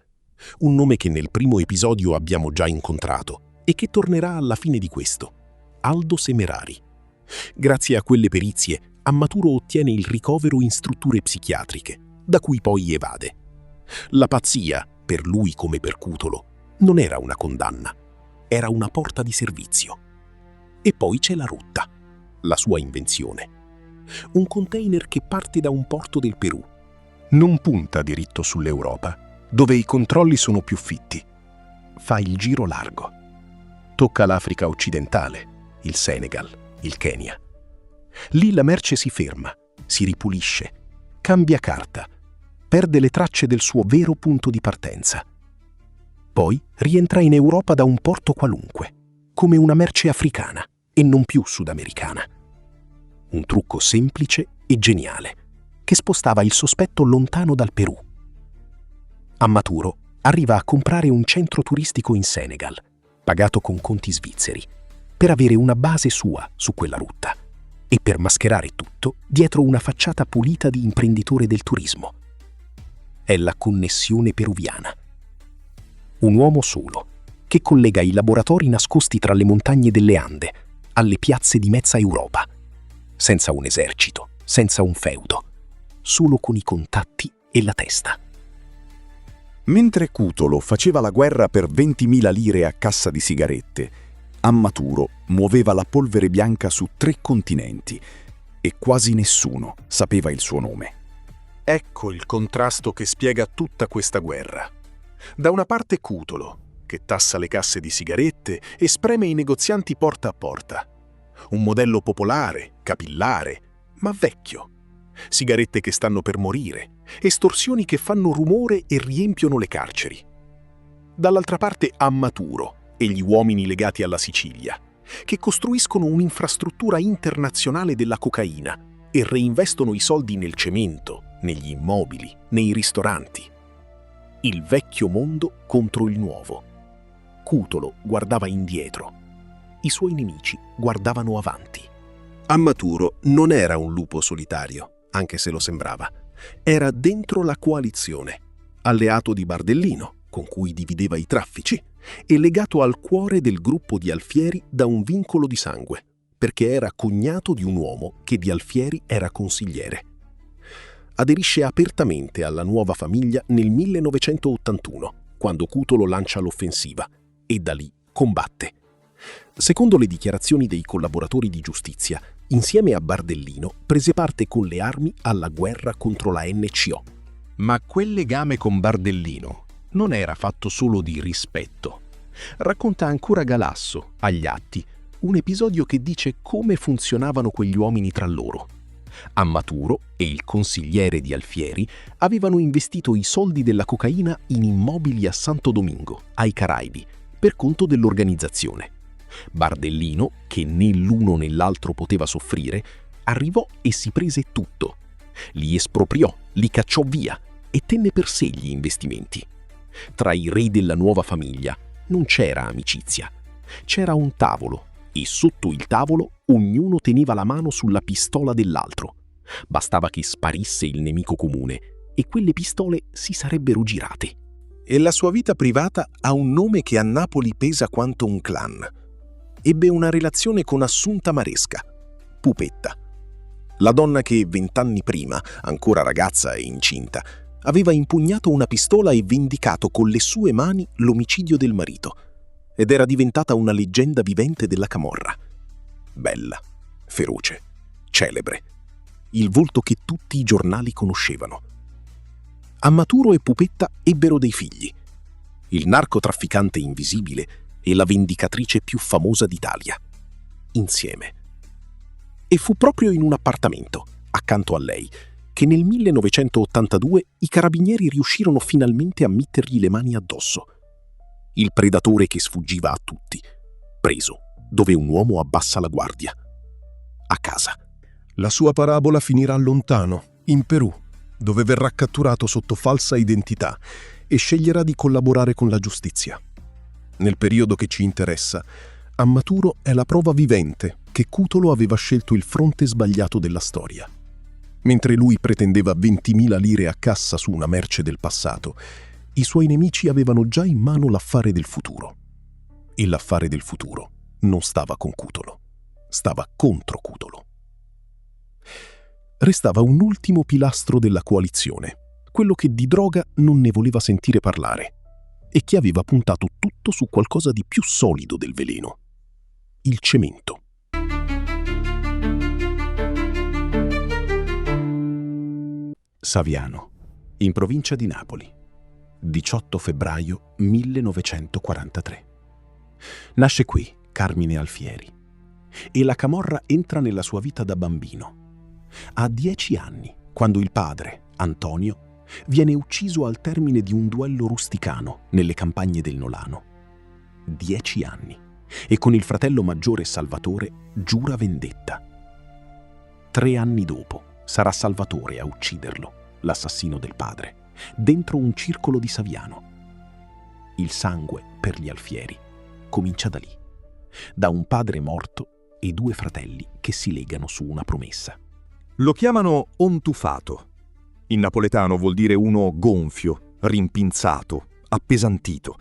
Un nome che nel primo episodio abbiamo già incontrato e che tornerà alla fine di questo: Aldo Semerari. Grazie a quelle perizie, Ammaturo ottiene il ricovero in strutture psichiatriche, da cui poi evade. La pazzia, per lui come per Cutolo, non era una condanna, era una porta di servizio. E poi c'è la rotta, la sua invenzione. Un container che parte da un porto del Perù. Non punta diritto sull'Europa, dove i controlli sono più fitti. Fa il giro largo. Tocca l'Africa occidentale, il Senegal, il Kenya. Lì la merce si ferma, si ripulisce, cambia carta, perde le tracce del suo vero punto di partenza. Poi rientra in Europa da un porto qualunque, come una merce africana e non più sudamericana. Un trucco semplice e geniale, che spostava il sospetto lontano dal Perù. Ammaturo arriva a comprare un centro turistico in Senegal, pagato con conti svizzeri, per avere una base sua su quella rotta e per mascherare tutto dietro una facciata pulita di imprenditore del turismo. È la connessione peruviana. Un uomo solo, che collega i laboratori nascosti tra le montagne delle Ande alle piazze di mezza Europa, senza un esercito, senza un feudo, solo con i contatti e la testa. Mentre Cutolo faceva la guerra per 20.000 lire a cassa di sigarette, Ammaturo muoveva la polvere bianca su 3 continenti e quasi nessuno sapeva il suo nome. Ecco il contrasto che spiega tutta questa guerra. Da una parte Cutolo, che tassa le casse di sigarette e spreme i negozianti porta a porta. Un modello popolare, capillare, ma vecchio. Sigarette che stanno per morire, estorsioni che fanno rumore e riempiono le carceri. Dall'altra parte Ammaturo e gli uomini legati alla Sicilia, che costruiscono un'infrastruttura internazionale della cocaina e reinvestono i soldi nel cemento, negli immobili, nei ristoranti. Il vecchio mondo contro il nuovo. Cutolo guardava indietro. I suoi nemici guardavano avanti. Ammaturo non era un lupo solitario, anche se lo sembrava. Era dentro la coalizione, alleato di Bardellino, con cui divideva i traffici, e legato al cuore del gruppo di Alfieri da un vincolo di sangue, perché era cognato di un uomo che di Alfieri era consigliere. Aderisce apertamente alla nuova famiglia nel 1981, quando Cutolo lancia l'offensiva, e da lì combatte. Secondo le dichiarazioni dei collaboratori di giustizia, insieme a Bardellino prese parte con le armi alla guerra contro la NCO. Ma quel legame con Bardellino non era fatto solo di rispetto. Racconta ancora Galasso, agli atti, un episodio che dice come funzionavano quegli uomini tra loro. Ammaturo e il consigliere di Alfieri avevano investito i soldi della cocaina in immobili a Santo Domingo, ai Caraibi, per conto dell'organizzazione. Bardellino, che né l'uno né l'altro poteva soffrire, arrivò e si prese tutto. Li espropriò, li cacciò via e tenne per sé gli investimenti. Tra i re della nuova famiglia non c'era amicizia, c'era un tavolo e sotto il tavolo ognuno teneva la mano sulla pistola dell'altro. Bastava che sparisse il nemico comune e quelle pistole si sarebbero girate. E la sua vita privata ha un nome che a Napoli pesa quanto un clan. ebbe una relazione con Assunta Maresca, Pupetta, la donna che 20 anni prima, ancora ragazza e incinta, aveva impugnato una pistola e vendicato con le sue mani l'omicidio del marito ed era diventata una leggenda vivente della camorra. Bella, feroce, celebre, il volto che tutti i giornali conoscevano. Ammaturo e Pupetta ebbero dei figli, il narcotrafficante invisibile e la vendicatrice più famosa d'Italia, insieme. E fu proprio in un appartamento, accanto a lei, che nel 1982 i carabinieri riuscirono finalmente a mettergli le mani addosso. Il predatore che sfuggiva a tutti, preso dove un uomo abbassa la guardia, a casa. La sua parabola finirà lontano, in Perù, dove verrà catturato sotto falsa identità e sceglierà di collaborare con la giustizia. Nel periodo che ci interessa, Ammaturo è la prova vivente che Cutolo aveva scelto il fronte sbagliato della storia. Mentre lui pretendeva 20.000 lire a cassa su una merce del passato, i suoi nemici avevano già in mano l'affare del futuro. E l'affare del futuro non stava con Cutolo, stava contro Cutolo. Restava un ultimo pilastro della coalizione, quello che di droga non ne voleva sentire parlare e che aveva puntato tutto su qualcosa di più solido del veleno: il cemento. Saviano, in provincia di Napoli, 18 febbraio 1943. Nasce qui Carmine Alfieri e la camorra entra nella sua vita da bambino. Ha 10 anni, quando il padre, Antonio, viene ucciso al termine di un duello rusticano nelle campagne del Nolano. 10 anni, e con il fratello maggiore Salvatore giura vendetta. 3 anni dopo sarà Salvatore a ucciderlo, l'assassino del padre, dentro un circolo di Saviano. Il sangue per gli Alfieri comincia da lì, da un padre morto e 2 fratelli che si legano su una promessa. Lo chiamano ontufato. In napoletano vuol dire uno gonfio, rimpinzato, appesantito,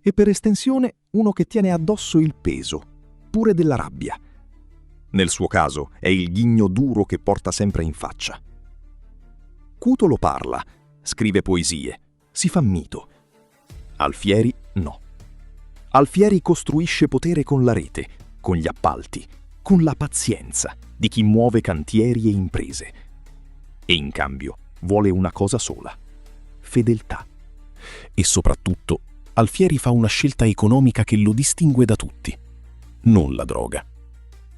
e per estensione uno che tiene addosso il peso, pure della rabbia. Nel suo caso è il ghigno duro che porta sempre in faccia. Cutolo parla, scrive poesie, si fa mito. Alfieri no. Alfieri costruisce potere con la rete, con gli appalti, con la pazienza di chi muove cantieri e imprese. E in cambio vuole una cosa sola: fedeltà. E soprattutto Alfieri fa una scelta economica che lo distingue da tutti. Non la droga,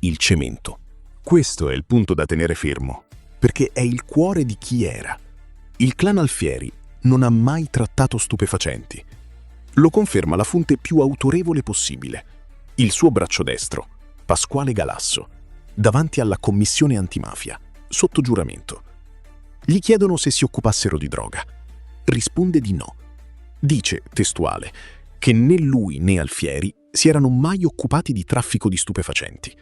il cemento. Questo è il punto da tenere fermo, perché è il cuore di chi era. Il clan Alfieri non ha mai trattato stupefacenti. Lo conferma la fonte più autorevole possibile, il suo braccio destro, Pasquale Galasso, davanti alla commissione antimafia, sotto giuramento. Gli chiedono se si occupassero di droga. Risponde di no. Dice, testuale, che né lui né Alfieri si erano mai occupati di traffico di stupefacenti.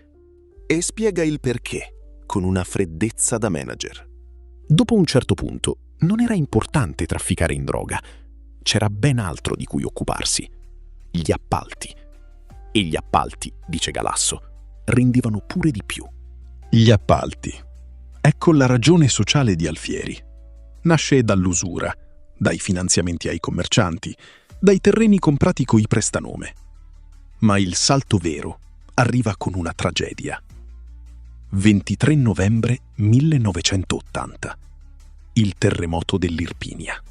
E spiega il perché, con una freddezza da manager. Dopo un certo punto, non era importante trafficare in droga. C'era ben altro di cui occuparsi: gli appalti. E gli appalti, dice Galasso, rendevano pure di più. Gli appalti. Ecco la ragione sociale di Alfieri. Nasce dall'usura, dai finanziamenti ai commercianti, dai terreni comprati coi prestanome. Ma il salto vero arriva con una tragedia. 23 novembre 1980. Il terremoto dell'Irpinia.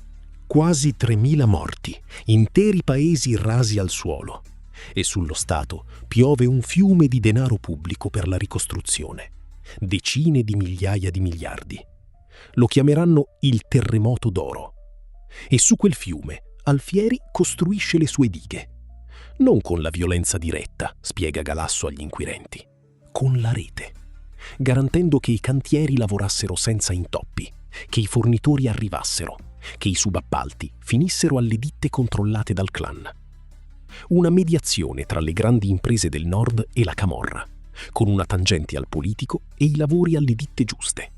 Quasi 3.000 morti, interi paesi rasi al suolo. E sullo Stato piove un fiume di denaro pubblico per la ricostruzione. Decine di migliaia di miliardi. Lo chiameranno il terremoto d'oro. E su quel fiume Alfieri costruisce le sue dighe. Non con la violenza diretta, spiega Galasso agli inquirenti, con la rete, garantendo che i cantieri lavorassero senza intoppi, che i fornitori arrivassero, che i subappalti finissero alle ditte controllate dal clan. Una mediazione tra le grandi imprese del nord e la camorra, con una tangente al politico e i lavori alle ditte giuste.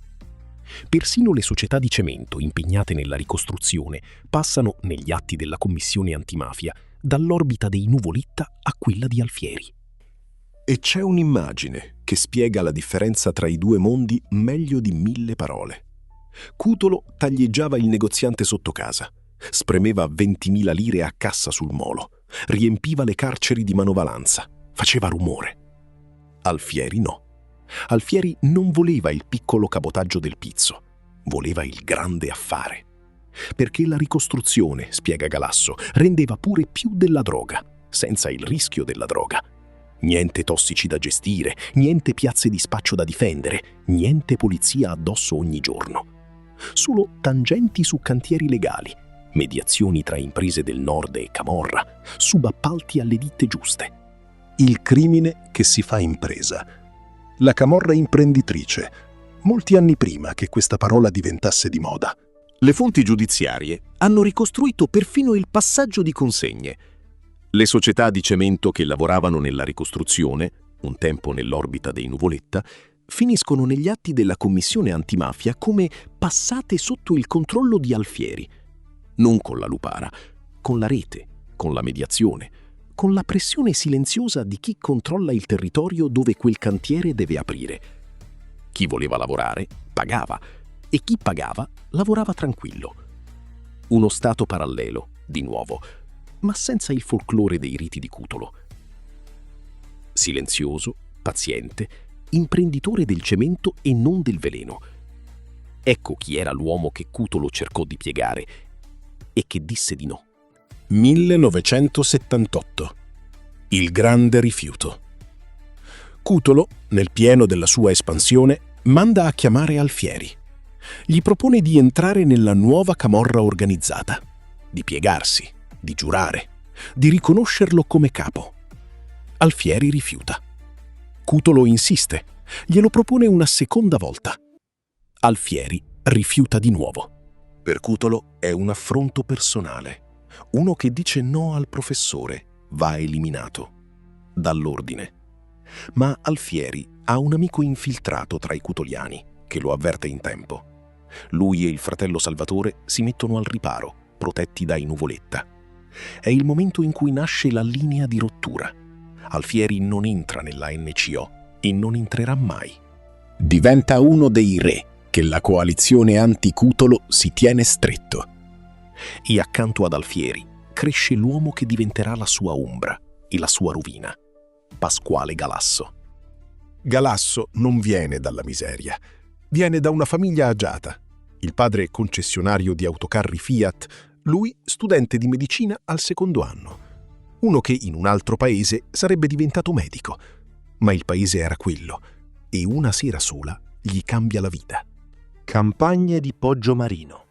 Persino le società di cemento impegnate nella ricostruzione passano, negli atti della commissione antimafia, dall'orbita dei Nuvolitta a quella di Alfieri. E c'è un'immagine che spiega la differenza tra i due mondi meglio di 1000 parole. Cutolo taglieggiava il negoziante sotto casa, spremeva 20.000 lire a cassa sul molo, riempiva le carceri di manovalanza, faceva rumore. Alfieri no. Alfieri non voleva il piccolo cabotaggio del pizzo, voleva il grande affare. Perché la ricostruzione, spiega Galasso, rendeva pure più della droga, senza il rischio della droga. Niente tossici da gestire, niente piazze di spaccio da difendere, niente polizia addosso ogni giorno. Solo tangenti su cantieri legali, mediazioni tra imprese del nord e camorra, subappalti alle ditte giuste. Il crimine che si fa impresa. La camorra imprenditrice, molti anni prima che questa parola diventasse di moda. Le fonti giudiziarie hanno ricostruito perfino il passaggio di consegne. Le società di cemento che lavoravano nella ricostruzione, un tempo nell'orbita dei Nuvoletta, finiscono negli atti della commissione antimafia come passate sotto il controllo di Alfieri. Non con la lupara, con la rete, con la mediazione, con la pressione silenziosa di chi controlla il territorio dove quel cantiere deve aprire. Chi voleva lavorare pagava e chi pagava lavorava tranquillo. Uno stato parallelo, di nuovo, ma senza il folklore dei riti di Cutolo. Silenzioso, paziente, imprenditore del cemento e non del veleno. Ecco chi era l'uomo che Cutolo cercò di piegare e che disse di no. 1978. Il grande rifiuto. Cutolo, nel pieno della sua espansione, manda a chiamare Alfieri. Gli propone di entrare nella nuova camorra organizzata, di piegarsi, di giurare, di riconoscerlo come capo. Alfieri rifiuta. Cutolo insiste, glielo propone una seconda volta. Alfieri rifiuta di nuovo. Per Cutolo è un affronto personale. Uno che dice no al professore va eliminato dall'ordine. Ma Alfieri ha un amico infiltrato tra i cutoliani che lo avverte in tempo. Lui e il fratello Salvatore si mettono al riparo, protetti dai Nuvoletta. È il momento in cui nasce la linea di rottura. Alfieri non entra nella NCO e non entrerà mai. Diventa uno dei re che la coalizione anti-Cutolo si tiene stretto. E accanto ad Alfieri cresce l'uomo che diventerà la sua ombra e la sua rovina, Pasquale Galasso. Galasso non viene dalla miseria, viene da una famiglia agiata. Il padre concessionario di autocarri Fiat, lui studente di medicina al secondo anno. Uno che in un altro paese sarebbe diventato medico, ma il paese era quello e una sera sola gli cambia la vita. Campagne di Poggiomarino,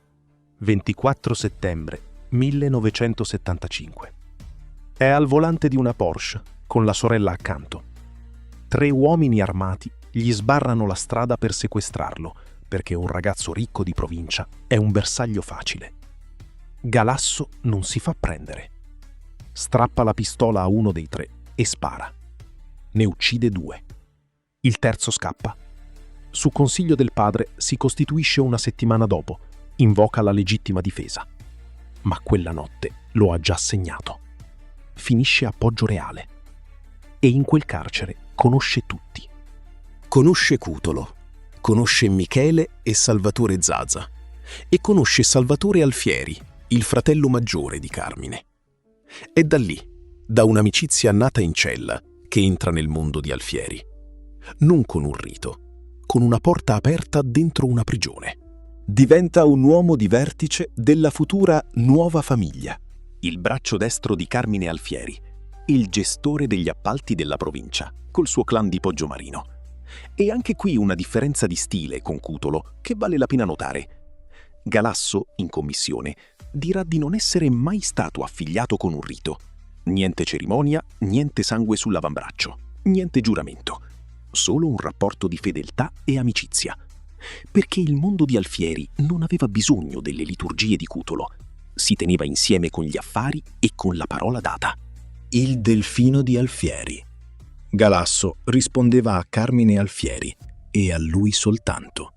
24 settembre 1975. È al volante di una Porsche con la sorella accanto. 3 uomini armati gli sbarrano la strada per sequestrarlo, perché un ragazzo ricco di provincia è un bersaglio facile. Galasso non si fa prendere. Strappa la pistola a uno dei 3 e spara. Ne uccide 2. Il terzo scappa. Su consiglio del padre si costituisce una settimana dopo, invoca la legittima difesa. Ma quella notte lo ha già segnato. Finisce a Poggioreale. E in quel carcere conosce tutti. Conosce Cutolo, conosce Michele e Salvatore Zaza e conosce Salvatore Alfieri, il fratello maggiore di Carmine. È da lì, da un'amicizia nata in cella, che entra nel mondo di Alfieri. Non con un rito, con una porta aperta dentro una prigione. Diventa un uomo di vertice della futura nuova famiglia, il braccio destro di Carmine Alfieri, il gestore degli appalti della provincia, col suo clan di Poggiomarino. E anche qui una differenza di stile con Cutolo che vale la pena notare. Galasso, in commissione, dirà di non essere mai stato affiliato con un rito. Niente cerimonia, niente sangue sull'avambraccio, niente giuramento. Solo un rapporto di fedeltà e amicizia. Perché il mondo di Alfieri non aveva bisogno delle liturgie di Cutolo. Si teneva insieme con gli affari e con la parola data. Il delfino di Alfieri. Galasso rispondeva a Carmine Alfieri e a lui soltanto.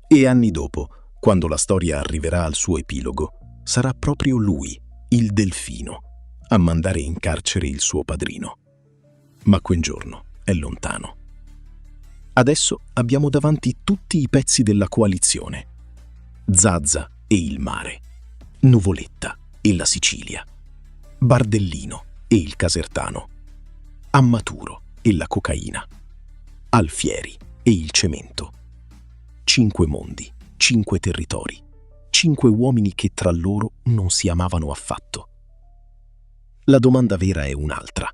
E anni dopo, quando la storia arriverà al suo epilogo, sarà proprio lui, il delfino, a mandare in carcere il suo padrino. ma quel giorno è lontano. Adesso abbiamo davanti tutti i pezzi della coalizione. Zazza e il mare, Nuvoletta e la Sicilia, Bardellino e il Casertano, Ammaturo e la cocaina, Alfieri e il cemento. 5 mondi, 5 territori, 5 uomini che tra loro non si amavano affatto. La domanda vera è un'altra.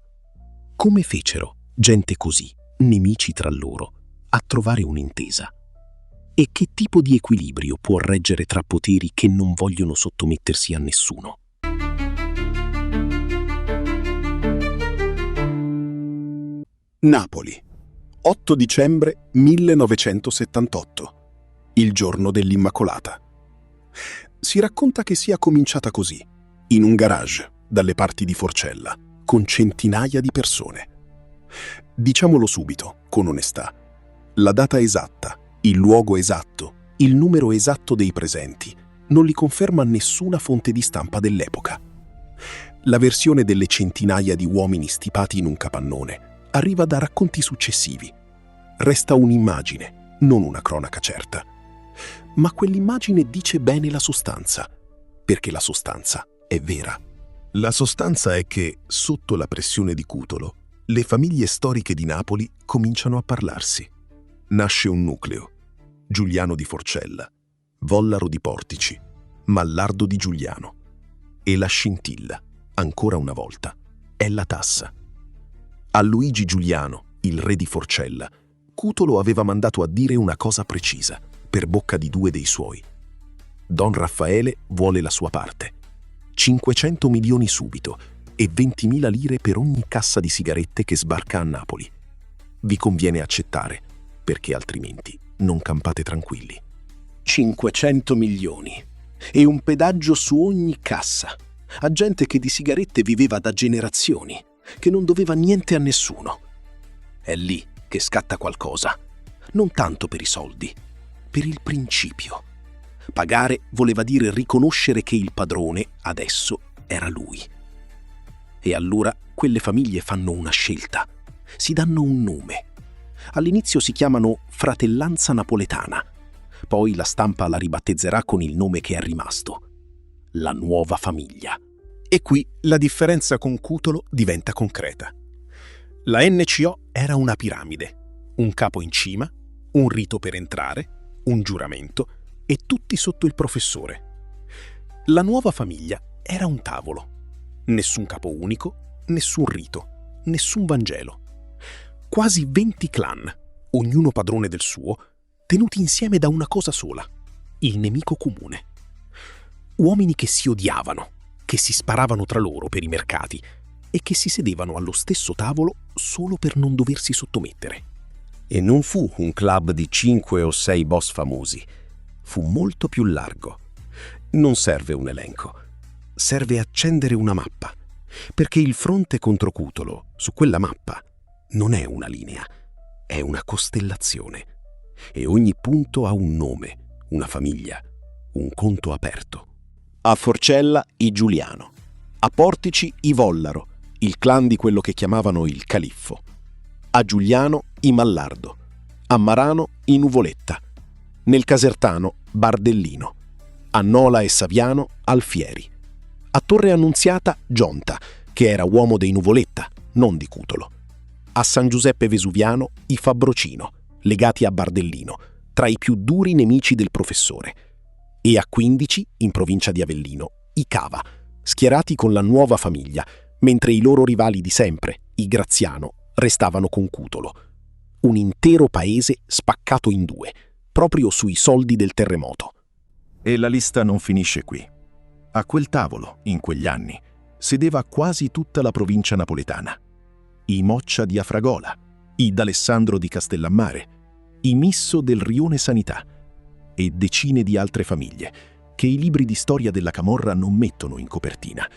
Come fecero gente così, nemici tra loro, a trovare un'intesa? E che tipo di equilibrio può reggere tra poteri che non vogliono sottomettersi a nessuno? Napoli, 8 dicembre 1978, il giorno dell'Immacolata. Si racconta che sia cominciata così, in un garage, dalle parti di Forcella, con centinaia di persone. Diciamolo subito, con onestà. La data esatta, il luogo esatto, il numero esatto dei presenti non li conferma nessuna fonte di stampa dell'epoca. La versione delle centinaia di uomini stipati in un capannone arriva da racconti successivi. Resta un'immagine, non una cronaca certa. Ma quell'immagine dice bene la sostanza, perché la sostanza è vera. La sostanza è che, sotto la pressione di Cutolo, le famiglie storiche di Napoli cominciano a parlarsi. Nasce un nucleo: Giuliano di Forcella, Vollaro di Portici, Mallardo di Giuliano. E la scintilla, ancora una volta, è la tassa. A Luigi Giuliano, il re di Forcella, Cutolo aveva mandato a dire una cosa precisa, per bocca di 2 dei suoi. Don Raffaele vuole la sua parte. 500 milioni subito e 20.000 lire per ogni cassa di sigarette che sbarca a Napoli. Vi conviene accettare, perché altrimenti non campate tranquilli. 500 milioni e un pedaggio su ogni cassa, a gente che di sigarette viveva da generazioni, che non doveva niente a nessuno. È lì che scatta qualcosa, non tanto per i soldi, per il principio. Pagare voleva dire riconoscere che il padrone adesso era lui. E allora quelle famiglie fanno una scelta, si danno un nome. All'inizio si chiamano Fratellanza Napoletana, poi la stampa la ribattezzerà con il nome che è rimasto: la Nuova Famiglia. E qui la differenza con Cutolo diventa concreta. La NCO era una piramide, un capo in cima, un rito per entrare, un giuramento e tutti sotto il professore. La Nuova Famiglia era un tavolo. Nessun capo unico, nessun rito, nessun Vangelo. Quasi 20 clan, ognuno padrone del suo, tenuti insieme da una cosa sola: il nemico comune. Uomini che si odiavano, che si sparavano tra loro per i mercati e che si sedevano allo stesso tavolo solo per non doversi sottomettere. E non fu un club di 5 o 6 boss famosi, fu molto più largo. Non serve un elenco, serve accendere una mappa, perché il fronte contro Cutolo, su quella mappa, non è una linea, è una costellazione. E ogni punto ha un nome, una famiglia, un conto aperto. A Forcella i Giuliano, a Portici i Vollaro, il clan di quello che chiamavano il Califfo. A Giuliano i Mallardo, a Marano i Nuvoletta, nel Casertano Bardellino, a Nola e Saviano Alfieri, a Torre Annunziata Gionta, che era uomo dei Nuvoletta, non di Cutolo, a San Giuseppe Vesuviano i Fabrocino, legati a Bardellino, tra i più duri nemici del professore, e a 15, in provincia di Avellino, i Cava, schierati con la Nuova Famiglia, mentre i loro rivali di sempre, i Graziano, restavano con Cutolo. Un intero paese spaccato in 2, proprio sui soldi del terremoto. E la lista non finisce qui. A quel tavolo, in quegli anni, sedeva quasi tutta la provincia napoletana. I Moccia di Afragola, i D'Alessandro di Castellammare, i Misso del Rione Sanità e decine di altre famiglie che i libri di storia della camorra non mettono in copertina,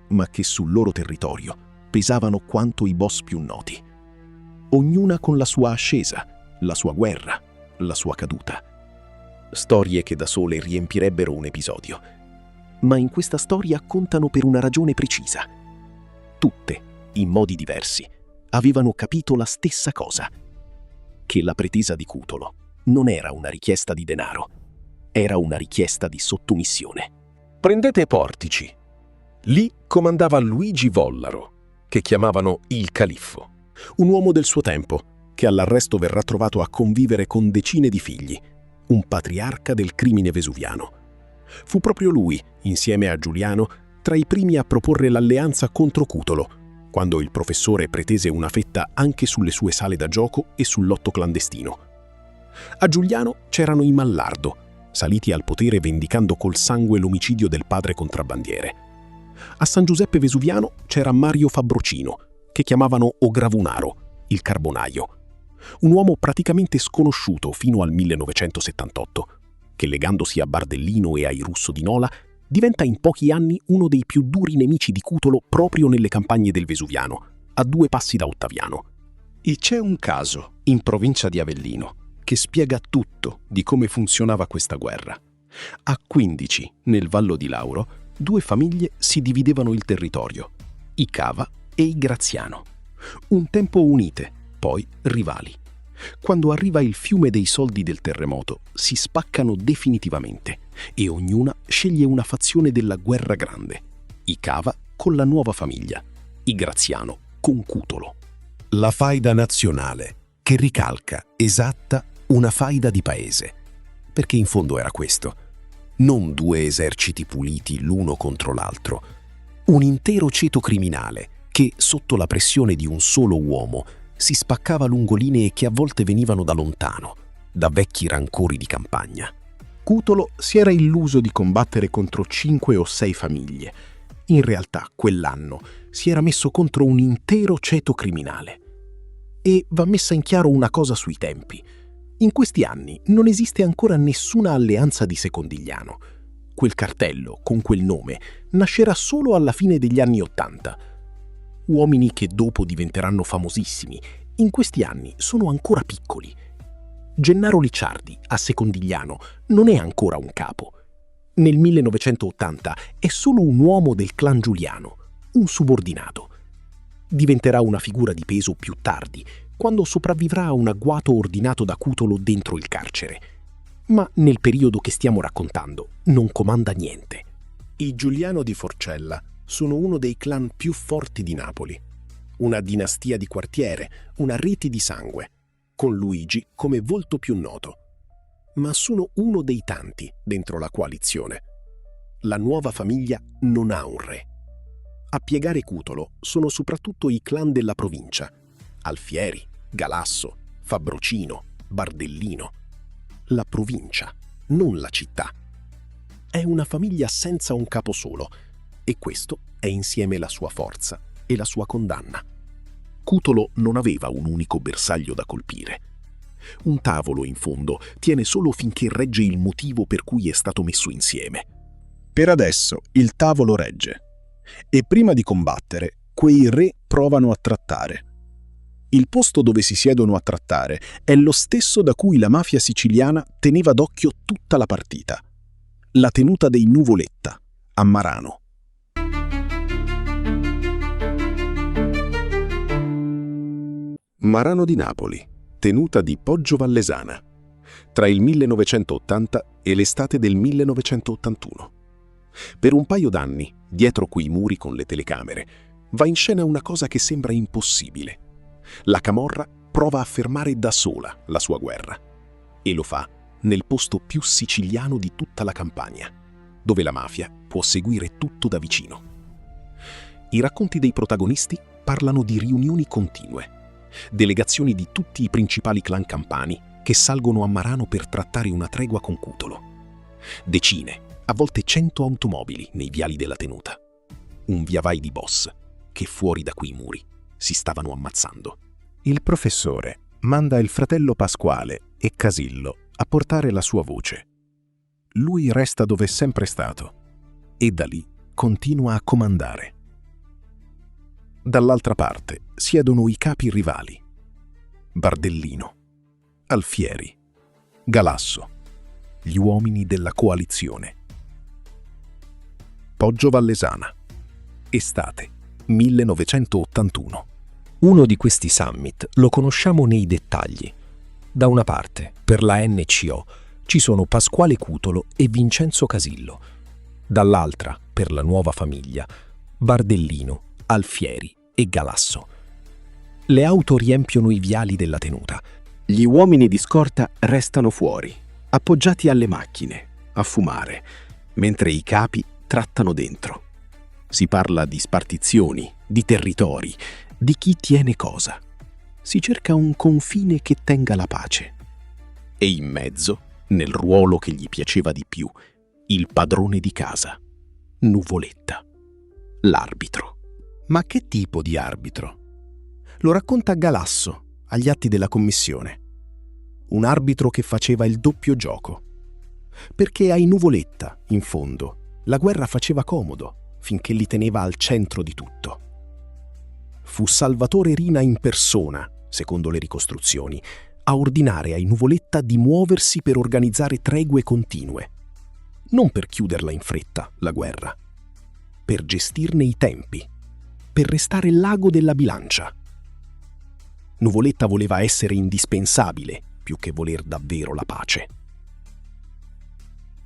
ma che sul loro territorio pesavano quanto i boss più noti. Ognuna con la sua ascesa, la sua guerra, la sua caduta. Storie che da sole riempirebbero un episodio, ma in questa storia contano per una ragione precisa. Tutte, in modi diversi, avevano capito la stessa cosa: che la pretesa di Cutolo non era una richiesta di denaro, era una richiesta di sottomissione. Prendete Portici. Lì comandava Luigi Vollaro, che chiamavano il Califfo, un uomo del suo tempo, che all'arresto verrà trovato a convivere con decine di figli, un patriarca del crimine vesuviano. Fu proprio lui, insieme a Giuliano, tra i primi a proporre l'alleanza contro Cutolo, quando il professore pretese una fetta anche sulle sue sale da gioco e sul lotto clandestino. A Giuliano c'erano i Mallardo, saliti al potere vendicando col sangue l'omicidio del padre contrabbandiere. A San Giuseppe Vesuviano c'era Mario Fabrocino, che chiamavano Ogravunaro, il carbonaio, un uomo praticamente sconosciuto fino al 1978, che legandosi a Bardellino e ai Russo di Nola diventa in pochi anni uno dei più duri nemici di Cutolo proprio nelle campagne del Vesuviano, a 2 passi da Ottaviano. E c'è un caso, in provincia di Avellino, che spiega tutto di come funzionava questa guerra. A 15, nel Vallo di Lauro, 2 famiglie si dividevano il territorio, i Cava e i Graziano. Un tempo unite, poi rivali. Quando arriva il fiume dei soldi del terremoto, si spaccano definitivamente e ognuna sceglie una fazione della guerra grande. I Cava con la nuova famiglia, i Graziano con Cutolo. La faida nazionale, che ricalca, esatta, una faida di paese. Perché in fondo era questo. Non 2 eserciti puliti l'uno contro l'altro. Un intero ceto criminale che, sotto la pressione di un solo uomo, si spaccava lungo linee che a volte venivano da lontano, da vecchi rancori di campagna. Cutolo si era illuso di combattere contro 5 o 6 famiglie. In realtà, quell'anno, si era messo contro un intero ceto criminale. E va messa in chiaro una cosa sui tempi. In questi anni non esiste ancora nessuna alleanza di Secondigliano. Quel cartello, con quel nome, nascerà solo alla fine degli anni '80. Uomini che dopo diventeranno famosissimi, in questi anni sono ancora piccoli. Gennaro Licciardi, a Secondigliano, non è ancora un capo. Nel 1980 è solo un uomo del clan Giuliano, un subordinato. Diventerà una figura di peso più tardi, quando sopravvivrà a un agguato ordinato da Cutolo dentro il carcere. Ma nel periodo che stiamo raccontando non comanda niente. I Giuliano di Forcella sono uno dei clan più forti di Napoli. Una dinastia di quartiere, una rete di sangue, con Luigi come volto più noto. Ma sono uno dei tanti dentro la coalizione. La nuova famiglia non ha un re. A piegare Cutolo sono soprattutto i clan della provincia: Alfieri, Galasso, Fabrocino, Bardellino. La provincia, non la città. È una famiglia senza un capo solo, e questo è insieme la sua forza e la sua condanna. Cutolo non aveva un unico bersaglio da colpire. Un tavolo, in fondo, tiene solo finché regge il motivo per cui è stato messo insieme. Per adesso il tavolo regge. E prima di combattere, quei re provano a trattare. Il posto dove si siedono a trattare è lo stesso da cui la mafia siciliana teneva d'occhio tutta la partita. La tenuta dei Nuvoletta, a Marano. Marano di Napoli, tenuta di Poggio Vallesana, tra il 1980 e l'estate del 1981. Per un paio d'anni, dietro quei muri con le telecamere, va in scena una cosa che sembra impossibile. La camorra prova a fermare da sola la sua guerra, e lo fa nel posto più siciliano di tutta la Campania, dove la mafia può seguire tutto da vicino. I racconti dei protagonisti parlano di riunioni continue, delegazioni di tutti i principali clan campani che salgono a Marano per trattare una tregua con Cutolo. Decine, a volte 100 automobili nei viali della tenuta. Un viavai di boss che fuori da quei muri si stavano ammazzando. Il professore manda il fratello Pasquale e Casillo a portare la sua voce. Lui resta dove è sempre stato e da lì continua a comandare. Dall'altra parte siedono i capi rivali: Bardellino, Alfieri, Galasso, gli uomini della coalizione. Poggio Vallesana, estate 1981. Uno di questi summit lo conosciamo nei dettagli. Da una parte, per la NCO, ci sono Pasquale Cutolo e Vincenzo Casillo. Dall'altra, per la nuova famiglia, Bardellino, Alfieri e Galasso. Le auto riempiono i viali della tenuta. Gli uomini di scorta restano fuori, appoggiati alle macchine, a fumare, mentre i capi trattano dentro. Si parla di spartizioni, di territori, di chi tiene cosa. Si cerca un confine che tenga la pace. E in mezzo, nel ruolo che gli piaceva di più, il padrone di casa, Nuvoletta, l'arbitro. Ma che tipo di arbitro? Lo racconta Galasso agli atti della commissione. Un arbitro che faceva il doppio gioco. Perché ai Nuvoletta, in fondo, la guerra faceva comodo finché li teneva al centro di tutto. Fu Salvatore Rina in persona, secondo le ricostruzioni, a ordinare ai Nuvoletta di muoversi per organizzare tregue continue. Non per chiuderla in fretta, la guerra, per gestirne i tempi, per restare l'ago della bilancia. Nuvoletta voleva essere indispensabile più che voler davvero la pace.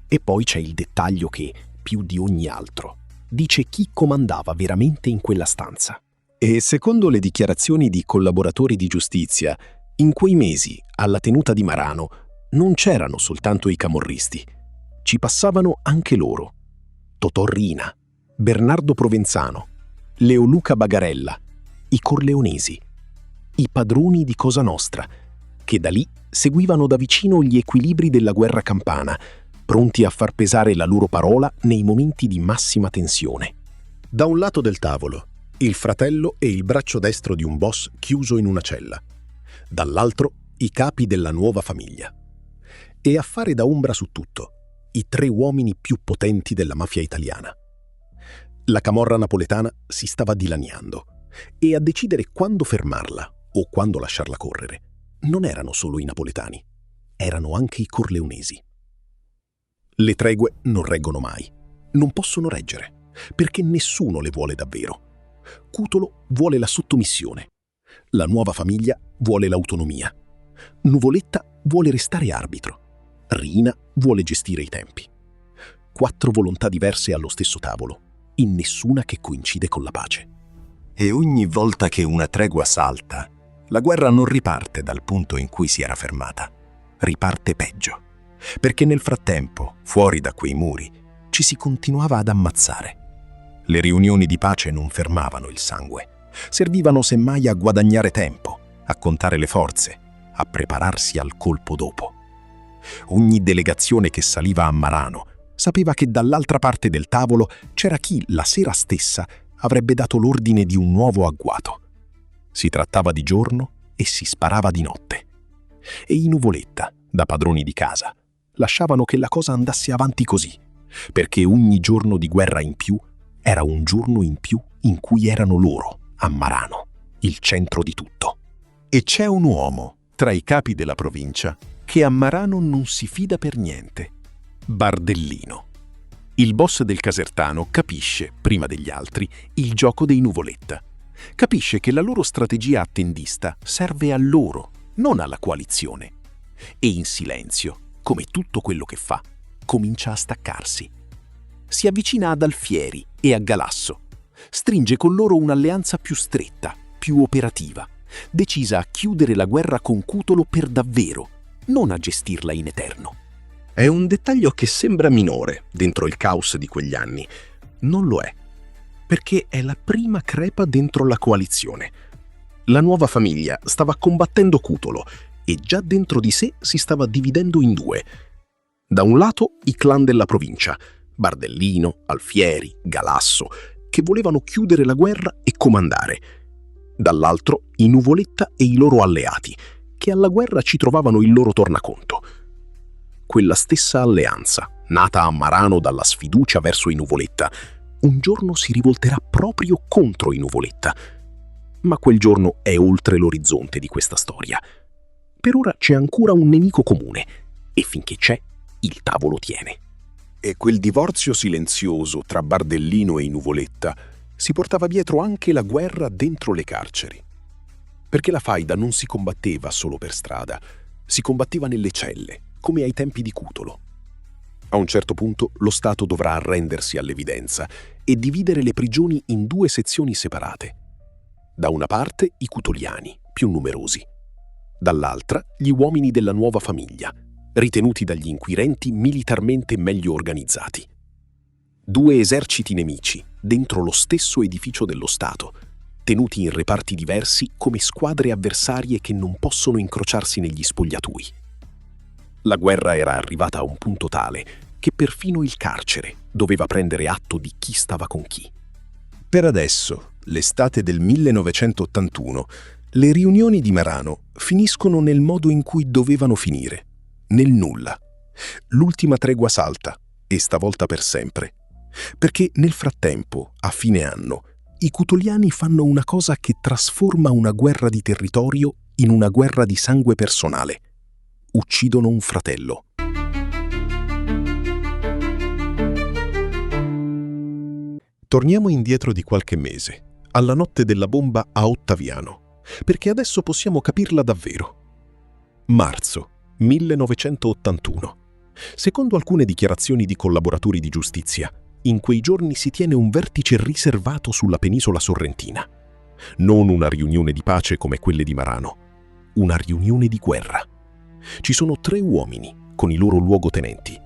E poi c'è il dettaglio che, più di ogni altro, dice chi comandava veramente in quella stanza. E secondo le dichiarazioni di collaboratori di giustizia, in quei mesi, alla tenuta di Marano, non c'erano soltanto i camorristi. Ci passavano anche loro. Totò Rina, Bernardo Provenzano, Leoluca Bagarella, i Corleonesi, i padroni di Cosa Nostra, che da lì seguivano da vicino gli equilibri della guerra campana, pronti a far pesare la loro parola nei momenti di massima tensione. Da un lato del tavolo, il fratello e il braccio destro di un boss chiuso in una cella. Dall'altro, i capi della nuova famiglia. E a fare da ombra su tutto, i 3 uomini più potenti della mafia italiana. La camorra napoletana si stava dilaniando e a decidere quando fermarla o quando lasciarla correre non erano solo i napoletani, erano anche i corleonesi. Le tregue non reggono mai, non possono reggere, perché nessuno le vuole davvero. Cutolo vuole la sottomissione, la nuova famiglia vuole l'autonomia, Nuvoletta vuole restare arbitro, Rina vuole gestire i tempi. 4 volontà diverse allo stesso tavolo, in nessuna che coincide con la pace. E ogni volta che una tregua salta, la guerra non riparte dal punto in cui si era fermata. Riparte peggio, perché nel frattempo, fuori da quei muri, ci si continuava ad ammazzare. Le riunioni di pace non fermavano il sangue, servivano semmai a guadagnare tempo, a contare le forze, a prepararsi al colpo dopo. Ogni delegazione che saliva a Marano sapeva che dall'altra parte del tavolo c'era chi, la sera stessa, avrebbe dato l'ordine di un nuovo agguato. Si trattava di giorno e si sparava di notte. E i Nuvoletta, da padroni di casa, lasciavano che la cosa andasse avanti così, perché ogni giorno di guerra in più era un giorno in più in cui erano loro, a Marano, il centro di tutto. E c'è un uomo, tra i capi della provincia, che a Marano non si fida per niente. Bardellino. Il boss del Casertano capisce, prima degli altri, il gioco dei Nuvoletta. Capisce che la loro strategia attendista serve a loro, non alla coalizione. E in silenzio, come tutto quello che fa, comincia a staccarsi. Si avvicina ad Alfieri e a Galasso. Stringe con loro un'alleanza più stretta, più operativa, decisa a chiudere la guerra con Cutolo per davvero, non a gestirla in eterno. È un dettaglio che sembra minore dentro il caos di quegli anni. Non lo è, perché è la prima crepa dentro la coalizione. La nuova famiglia stava combattendo Cutolo e già dentro di sé si stava dividendo in 2. Da un lato i clan della provincia, Bardellino, Alfieri, Galasso, che volevano chiudere la guerra e comandare. Dall'altro i Nuvoletta e i loro alleati, che alla guerra ci trovavano il loro tornaconto. Quella stessa alleanza, nata a Marano dalla sfiducia verso i Nuvoletta, un giorno si rivolterà proprio contro i Nuvoletta. Ma quel giorno è oltre l'orizzonte di questa storia. Per ora c'è ancora un nemico comune e finché c'è, il tavolo tiene. E quel divorzio silenzioso tra Bardellino e i Nuvoletta si portava dietro anche la guerra dentro le carceri. Perché la faida non si combatteva solo per strada, si combatteva nelle celle, come ai tempi di Cutolo. A un certo punto lo Stato dovrà arrendersi all'evidenza e dividere le prigioni in due sezioni separate. Da una parte i cutoliani, più numerosi. Dall'altra gli uomini della nuova famiglia, ritenuti dagli inquirenti militarmente meglio organizzati. Due eserciti nemici dentro lo stesso edificio dello Stato, tenuti in reparti diversi come squadre avversarie che non possono incrociarsi negli spogliatoi. La guerra era arrivata a un punto tale che perfino il carcere doveva prendere atto di chi stava con chi. Per adesso, l'estate del 1981, le riunioni di Marano finiscono nel modo in cui dovevano finire, nel nulla. L'ultima tregua salta, e stavolta per sempre. Perché nel frattempo, a fine anno, i cutoliani fanno una cosa che trasforma una guerra di territorio in una guerra di sangue personale. Uccidono un fratello. Torniamo indietro di qualche mese, alla notte della bomba a Ottaviano, perché adesso possiamo capirla davvero. Marzo 1981. Secondo alcune dichiarazioni di collaboratori di giustizia, in quei giorni si tiene un vertice riservato sulla penisola sorrentina. Non una riunione di pace come quelle di Marano, una riunione di guerra. Ci sono 3 uomini con i loro luogotenenti.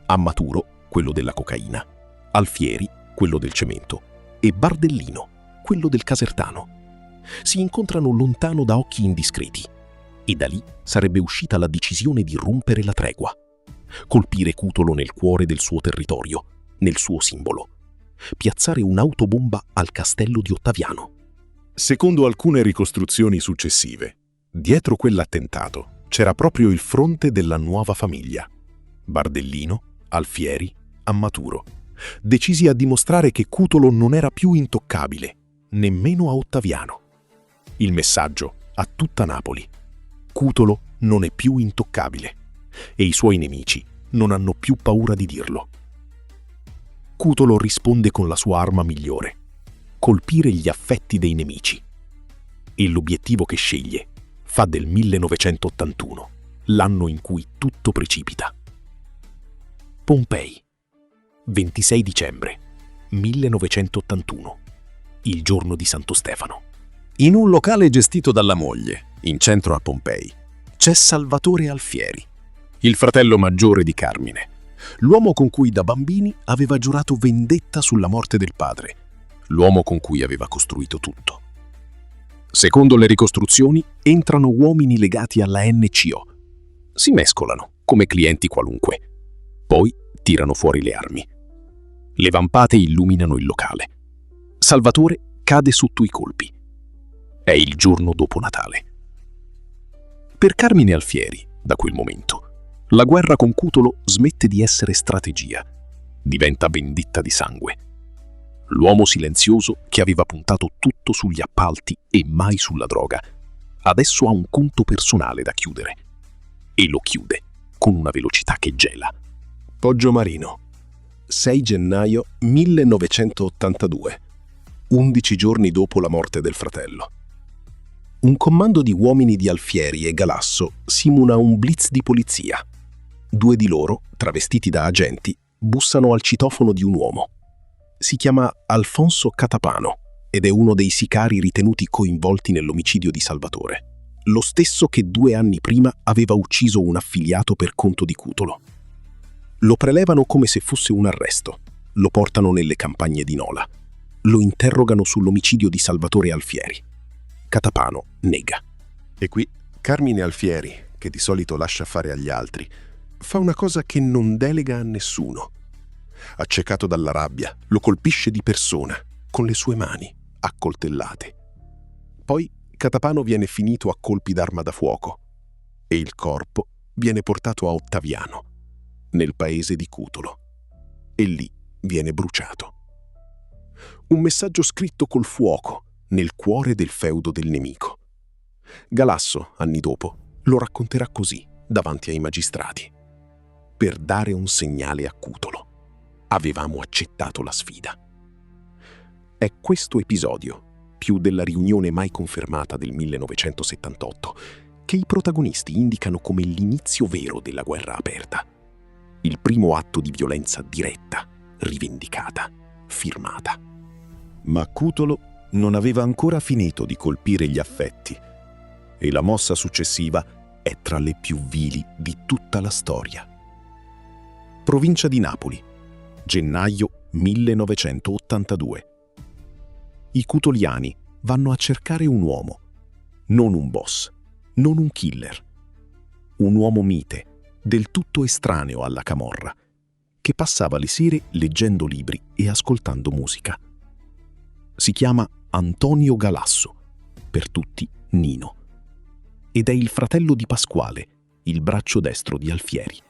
Ammaturo, quello della cocaina, Alfieri, quello del cemento, e Bardellino, quello del casertano. Si incontrano lontano da occhi indiscreti e da lì sarebbe uscita la decisione di rompere la tregua. Colpire Cutolo nel cuore del suo territorio, nel suo simbolo. Piazzare un'autobomba al castello di Ottaviano. Secondo alcune ricostruzioni successive, dietro quell'attentato c'era proprio il fronte della nuova famiglia. Bardellino, Alfieri, Ammaturo, decisi a dimostrare che Cutolo non era più intoccabile, nemmeno a Ottaviano. Il messaggio a tutta Napoli: Cutolo non è più intoccabile e i suoi nemici non hanno più paura di dirlo. Cutolo risponde con la sua arma migliore: colpire gli affetti dei nemici. E l'obiettivo che sceglie fa del 1981 l'anno in cui tutto precipita. Pompei, 26 dicembre 1981, il giorno di Santo Stefano. In un locale gestito dalla moglie, in centro a Pompei, c'è Salvatore Alfieri, il fratello maggiore di Carmine, l'uomo con cui da bambini aveva giurato vendetta sulla morte del padre, l'uomo con cui aveva costruito tutto. Secondo le ricostruzioni, entrano uomini legati alla NCO. Si mescolano, come clienti qualunque. Poi tirano fuori le armi. Le vampate illuminano il locale. Salvatore cade sotto i colpi. È il giorno dopo Natale. Per Carmine Alfieri, da quel momento, la guerra con Cutolo smette di essere strategia. Diventa vendetta di sangue. L'uomo silenzioso che aveva puntato tutto sugli appalti e mai sulla droga, adesso ha un conto personale da chiudere. E lo chiude con una velocità che gela. Poggiomarino, 6 gennaio 1982, 11 giorni dopo la morte del fratello. Un comando di uomini di Alfieri e Galasso simula un blitz di polizia. 2 di loro, travestiti da agenti, bussano al citofono di un uomo. Si chiama Alfonso Catapano ed è uno dei sicari ritenuti coinvolti nell'omicidio di Salvatore, lo stesso che 2 anni prima aveva ucciso un affiliato per conto di Cutolo. Lo prelevano come se fosse un arresto, lo portano nelle campagne di Nola, lo interrogano sull'omicidio di Salvatore Alfieri. Catapano nega. E qui Carmine Alfieri, che di solito lascia fare agli altri, fa una cosa che non delega a nessuno. Accecato dalla rabbia, lo colpisce di persona, con le sue mani, accoltellate. Poi Catapano viene finito a colpi d'arma da fuoco e il corpo viene portato a Ottaviano, nel paese di Cutolo, e lì viene bruciato. Un messaggio scritto col fuoco nel cuore del feudo del nemico. Galasso, anni dopo, lo racconterà così davanti ai magistrati. Per dare un segnale a Cutolo. Avevamo accettato la sfida. È questo episodio, più della riunione mai confermata del 1978, che i protagonisti indicano come l'inizio vero della guerra aperta. Il primo atto di violenza diretta, rivendicata, firmata. Ma Cutolo non aveva ancora finito di colpire gli affetti e la mossa successiva è tra le più vili di tutta la storia. Provincia di Napoli, gennaio 1982. I cutoliani vanno a cercare un uomo, non un boss, non un killer. Un uomo mite, del tutto estraneo alla camorra, che passava le sere leggendo libri e ascoltando musica. Si chiama Antonio Galasso, per tutti Nino, ed è il fratello di Pasquale, il braccio destro di Alfieri.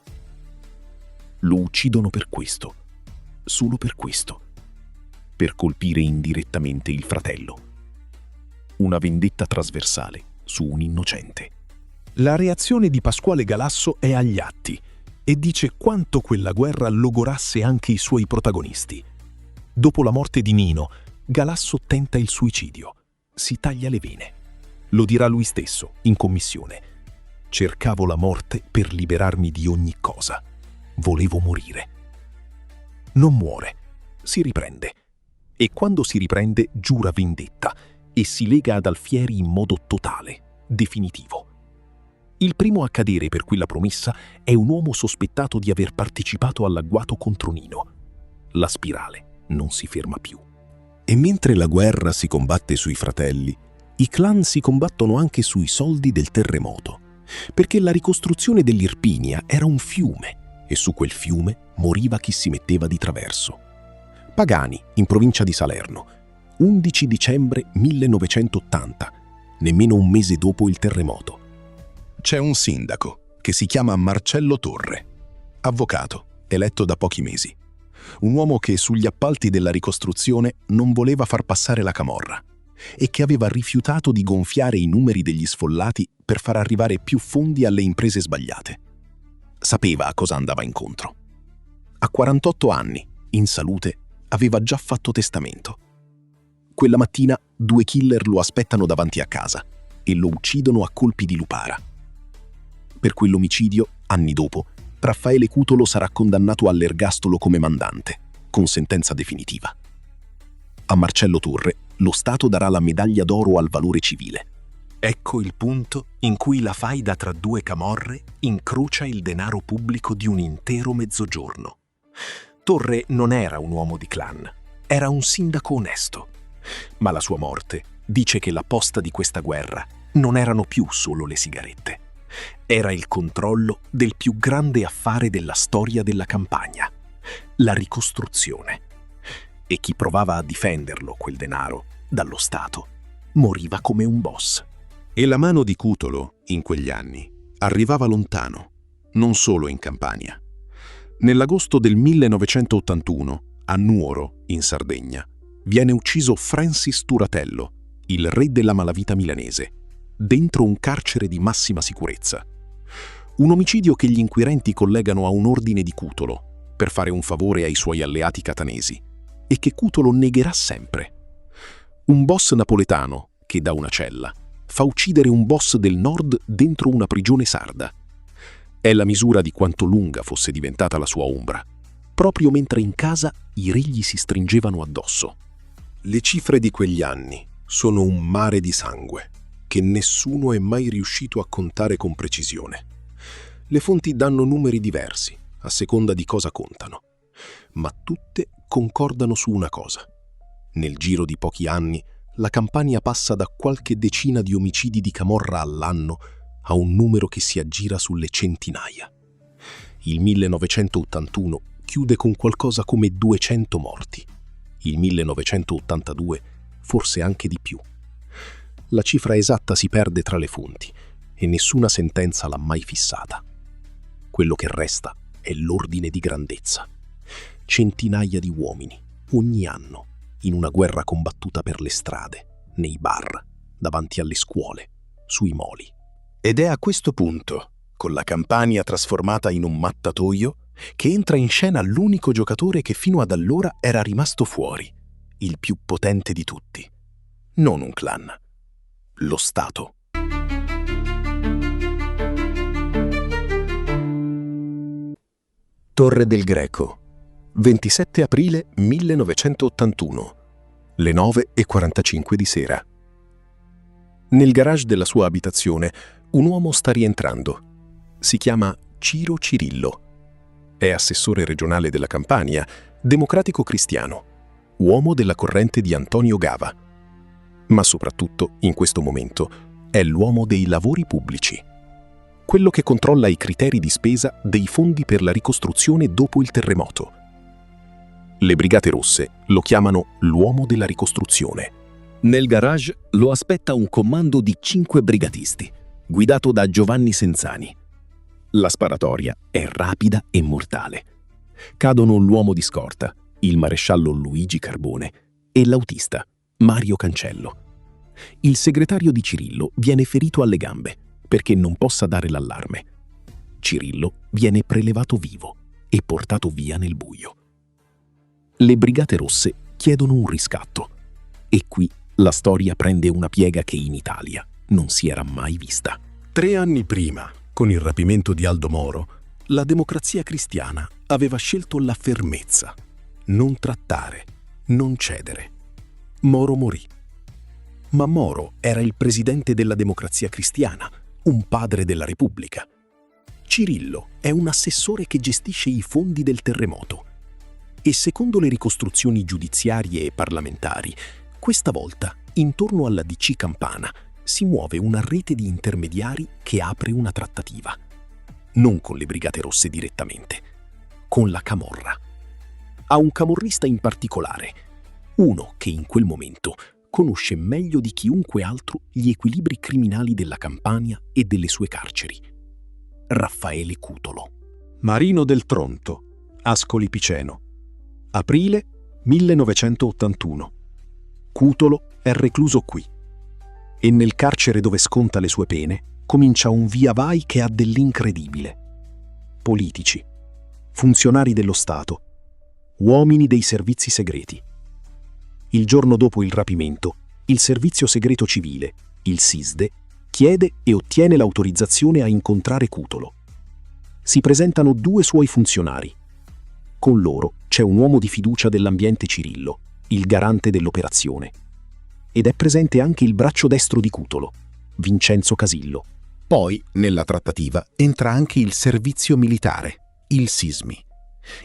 Lo uccidono per questo, solo per questo, per colpire indirettamente il fratello. Una vendetta trasversale su un innocente. La reazione di Pasquale Galasso è agli atti e dice quanto quella guerra logorasse anche i suoi protagonisti. Dopo la morte di Nino, Galasso tenta il suicidio. Si taglia le vene. Lo dirà lui stesso, in commissione. Cercavo la morte per liberarmi di ogni cosa. Volevo morire. Non muore. Si riprende. E quando si riprende giura vendetta e si lega ad Alfieri in modo totale, definitivo. Il primo a cadere per quella promessa è un uomo sospettato di aver partecipato all'agguato contro Nino. La spirale non si ferma più. E mentre la guerra si combatte sui fratelli, i clan si combattono anche sui soldi del terremoto, perché la ricostruzione dell'Irpinia era un fiume e su quel fiume moriva chi si metteva di traverso. Pagani, in provincia di Salerno, 11 dicembre 1980, nemmeno un mese dopo il terremoto. C'è un sindaco che si chiama Marcello Torre, avvocato, eletto da pochi mesi. Un uomo che sugli appalti della ricostruzione non voleva far passare la camorra e che aveva rifiutato di gonfiare i numeri degli sfollati per far arrivare più fondi alle imprese sbagliate. Sapeva a cosa andava incontro. A 48 anni, in salute, aveva già fatto testamento. Quella mattina 2 killer lo aspettano davanti a casa e lo uccidono a colpi di lupara. Per quell'omicidio, anni dopo, Raffaele Cutolo sarà condannato all'ergastolo come mandante, con sentenza definitiva. A Marcello Torre lo Stato darà la medaglia d'oro al valore civile. Ecco il punto in cui la faida tra 2 camorre incrocia il denaro pubblico di un intero mezzogiorno. Torre non era un uomo di clan, era un sindaco onesto. Ma la sua morte dice che la posta di questa guerra non erano più solo le sigarette. Era il controllo del più grande affare della storia della Campania, la ricostruzione. E chi provava a difenderlo, quel denaro, dallo Stato, moriva come un boss. E la mano di Cutolo, in quegli anni, arrivava lontano, non solo in Campania. Nell'agosto del 1981, a Nuoro, in Sardegna, viene ucciso Francis Turatello, il re della malavita milanese, dentro un carcere di massima sicurezza. Un omicidio che gli inquirenti collegano a un ordine di Cutolo per fare un favore ai suoi alleati catanesi e che Cutolo negherà sempre. Un boss napoletano che da una cella fa uccidere un boss del nord dentro una prigione sarda. È la misura di quanto lunga fosse diventata la sua ombra, proprio mentre in casa i re gli si stringevano addosso. Le cifre di quegli anni sono un mare di sangue che nessuno è mai riuscito a contare con precisione. Le fonti danno numeri diversi, a seconda di cosa contano, ma tutte concordano su una cosa. Nel giro di pochi anni, la Campania passa da qualche decina di omicidi di camorra all'anno a un numero che si aggira sulle centinaia. Il 1981 chiude con qualcosa come 200 morti. Il 1982 forse anche di più. La cifra esatta si perde tra le fonti e nessuna sentenza l'ha mai fissata. Quello che resta è l'ordine di grandezza. Centinaia di uomini, ogni anno, in una guerra combattuta per le strade, nei bar, davanti alle scuole, sui moli. Ed è a questo punto, con la Campania trasformata in un mattatoio, che entra in scena l'unico giocatore che fino ad allora era rimasto fuori, il più potente di tutti, non un clan. Lo Stato. Torre del Greco, 27 aprile 1981, le 9:45 di sera. Nel garage della sua abitazione un uomo sta rientrando. Si chiama Ciro Cirillo. È assessore regionale della Campania, democratico cristiano, uomo della corrente di Antonio Gava. Ma soprattutto, in questo momento, è l'uomo dei lavori pubblici. Quello che controlla i criteri di spesa dei fondi per la ricostruzione dopo il terremoto. Le Brigate Rosse lo chiamano l'uomo della ricostruzione. Nel garage lo aspetta un comando di 5 brigatisti, guidato da Giovanni Senzani. La sparatoria è rapida e mortale. Cadono l'uomo di scorta, il maresciallo Luigi Carbone, e l'autista, Mario Cancello. Il segretario di Cirillo viene ferito alle gambe perché non possa dare l'allarme. Cirillo viene prelevato vivo e portato via nel buio. Le Brigate Rosse chiedono un riscatto e qui la storia prende una piega che in Italia non si era mai vista. 3 anni prima, con il rapimento di Aldo Moro, la Democrazia Cristiana aveva scelto la fermezza, non trattare, non cedere. Moro morì. Ma Moro era il presidente della Democrazia Cristiana, un padre della Repubblica. Cirillo è un assessore che gestisce i fondi del terremoto. E secondo le ricostruzioni giudiziarie e parlamentari, questa volta, intorno alla DC Campana, si muove una rete di intermediari che apre una trattativa. Non con le Brigate Rosse direttamente, con la camorra. A un camorrista in particolare, uno che in quel momento conosce meglio di chiunque altro gli equilibri criminali della Campania e delle sue carceri. Raffaele Cutolo. Marino del Tronto, Ascoli Piceno. Aprile 1981. Cutolo è recluso qui. E nel carcere dove sconta le sue pene comincia un via vai che ha dell'incredibile. Politici, funzionari dello Stato, uomini dei servizi segreti. Il giorno dopo il rapimento, il Servizio Segreto Civile, il SISDE, chiede e ottiene l'autorizzazione a incontrare Cutolo. Si presentano 2 suoi funzionari. Con loro c'è un uomo di fiducia dell'ambiente Cirillo, il garante dell'operazione. Ed è presente anche il braccio destro di Cutolo, Vincenzo Casillo. Poi, nella trattativa, entra anche il servizio militare, il SISMI.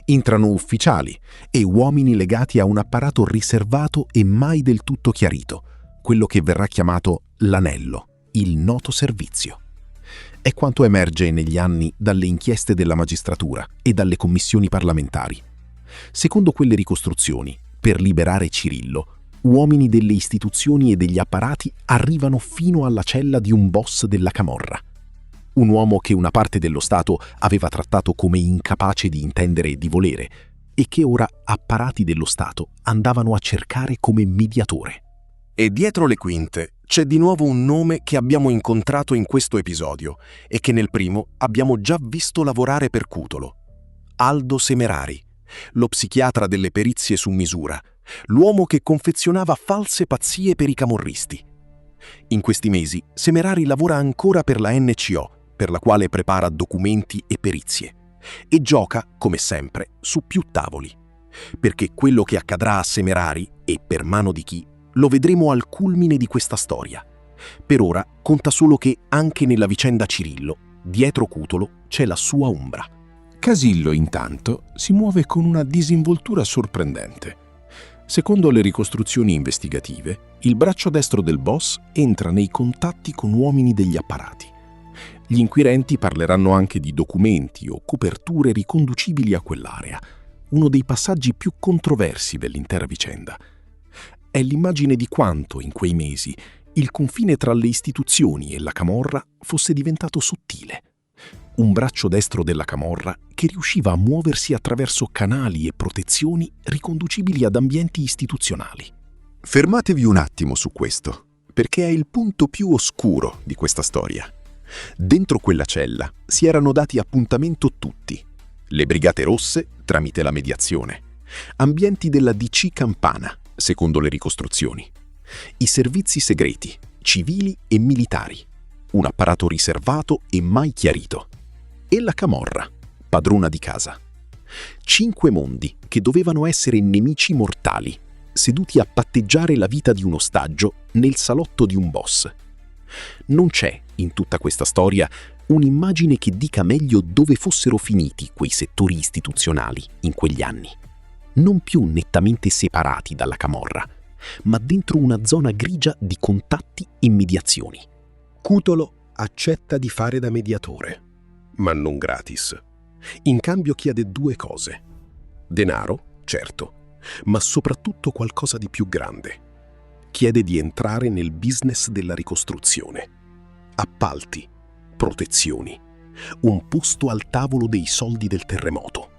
Entrano ufficiali e uomini legati a un apparato riservato e mai del tutto chiarito, quello che verrà chiamato l'anello, il noto servizio. È quanto emerge negli anni dalle inchieste della magistratura e dalle commissioni parlamentari. Secondo quelle ricostruzioni, per liberare Cirillo, uomini delle istituzioni e degli apparati arrivano fino alla cella di un boss della camorra. Un uomo che una parte dello Stato aveva trattato come incapace di intendere e di volere e che ora apparati dello Stato andavano a cercare come mediatore. E dietro le quinte c'è di nuovo un nome che abbiamo incontrato in questo episodio e che nel primo abbiamo già visto lavorare per Cutolo. Aldo Semerari, lo psichiatra delle perizie su misura, l'uomo che confezionava false pazzie per i camorristi. In questi mesi Semerari lavora ancora per la NCO, per la quale prepara documenti e perizie, e gioca, come sempre, su più tavoli. Perché quello che accadrà a Semerari, e per mano di chi, lo vedremo al culmine di questa storia. Per ora conta solo che anche nella vicenda Cirillo, dietro Cutolo, c'è la sua ombra. Casillo, intanto, si muove con una disinvoltura sorprendente. Secondo le ricostruzioni investigative, il braccio destro del boss entra nei contatti con uomini degli apparati. Gli inquirenti parleranno anche di documenti o coperture riconducibili a quell'area, uno dei passaggi più controversi dell'intera vicenda. È l'immagine di quanto, in quei mesi, il confine tra le istituzioni e la camorra fosse diventato sottile. Un braccio destro della camorra che riusciva a muoversi attraverso canali e protezioni riconducibili ad ambienti istituzionali. Fermatevi un attimo su questo, perché è il punto più oscuro di questa storia. Dentro quella cella si erano dati appuntamento tutti. Le Brigate Rosse tramite la mediazione. Ambienti della DC Campana, secondo le ricostruzioni. I servizi segreti, civili e militari, un apparato riservato e mai chiarito. E la camorra, padrona di casa. 5 mondi che dovevano essere nemici mortali, seduti a patteggiare la vita di un ostaggio nel salotto di un boss. Non c'è, in tutta questa storia, un'immagine che dica meglio dove fossero finiti quei settori istituzionali in quegli anni. Non più nettamente separati dalla camorra, ma dentro una zona grigia di contatti e mediazioni. Cutolo accetta di fare da mediatore, ma non gratis. In cambio chiede 2 cose. Denaro, certo, ma soprattutto qualcosa di più grande. Chiede di entrare nel business della ricostruzione. Appalti, protezioni, un posto al tavolo dei soldi del terremoto.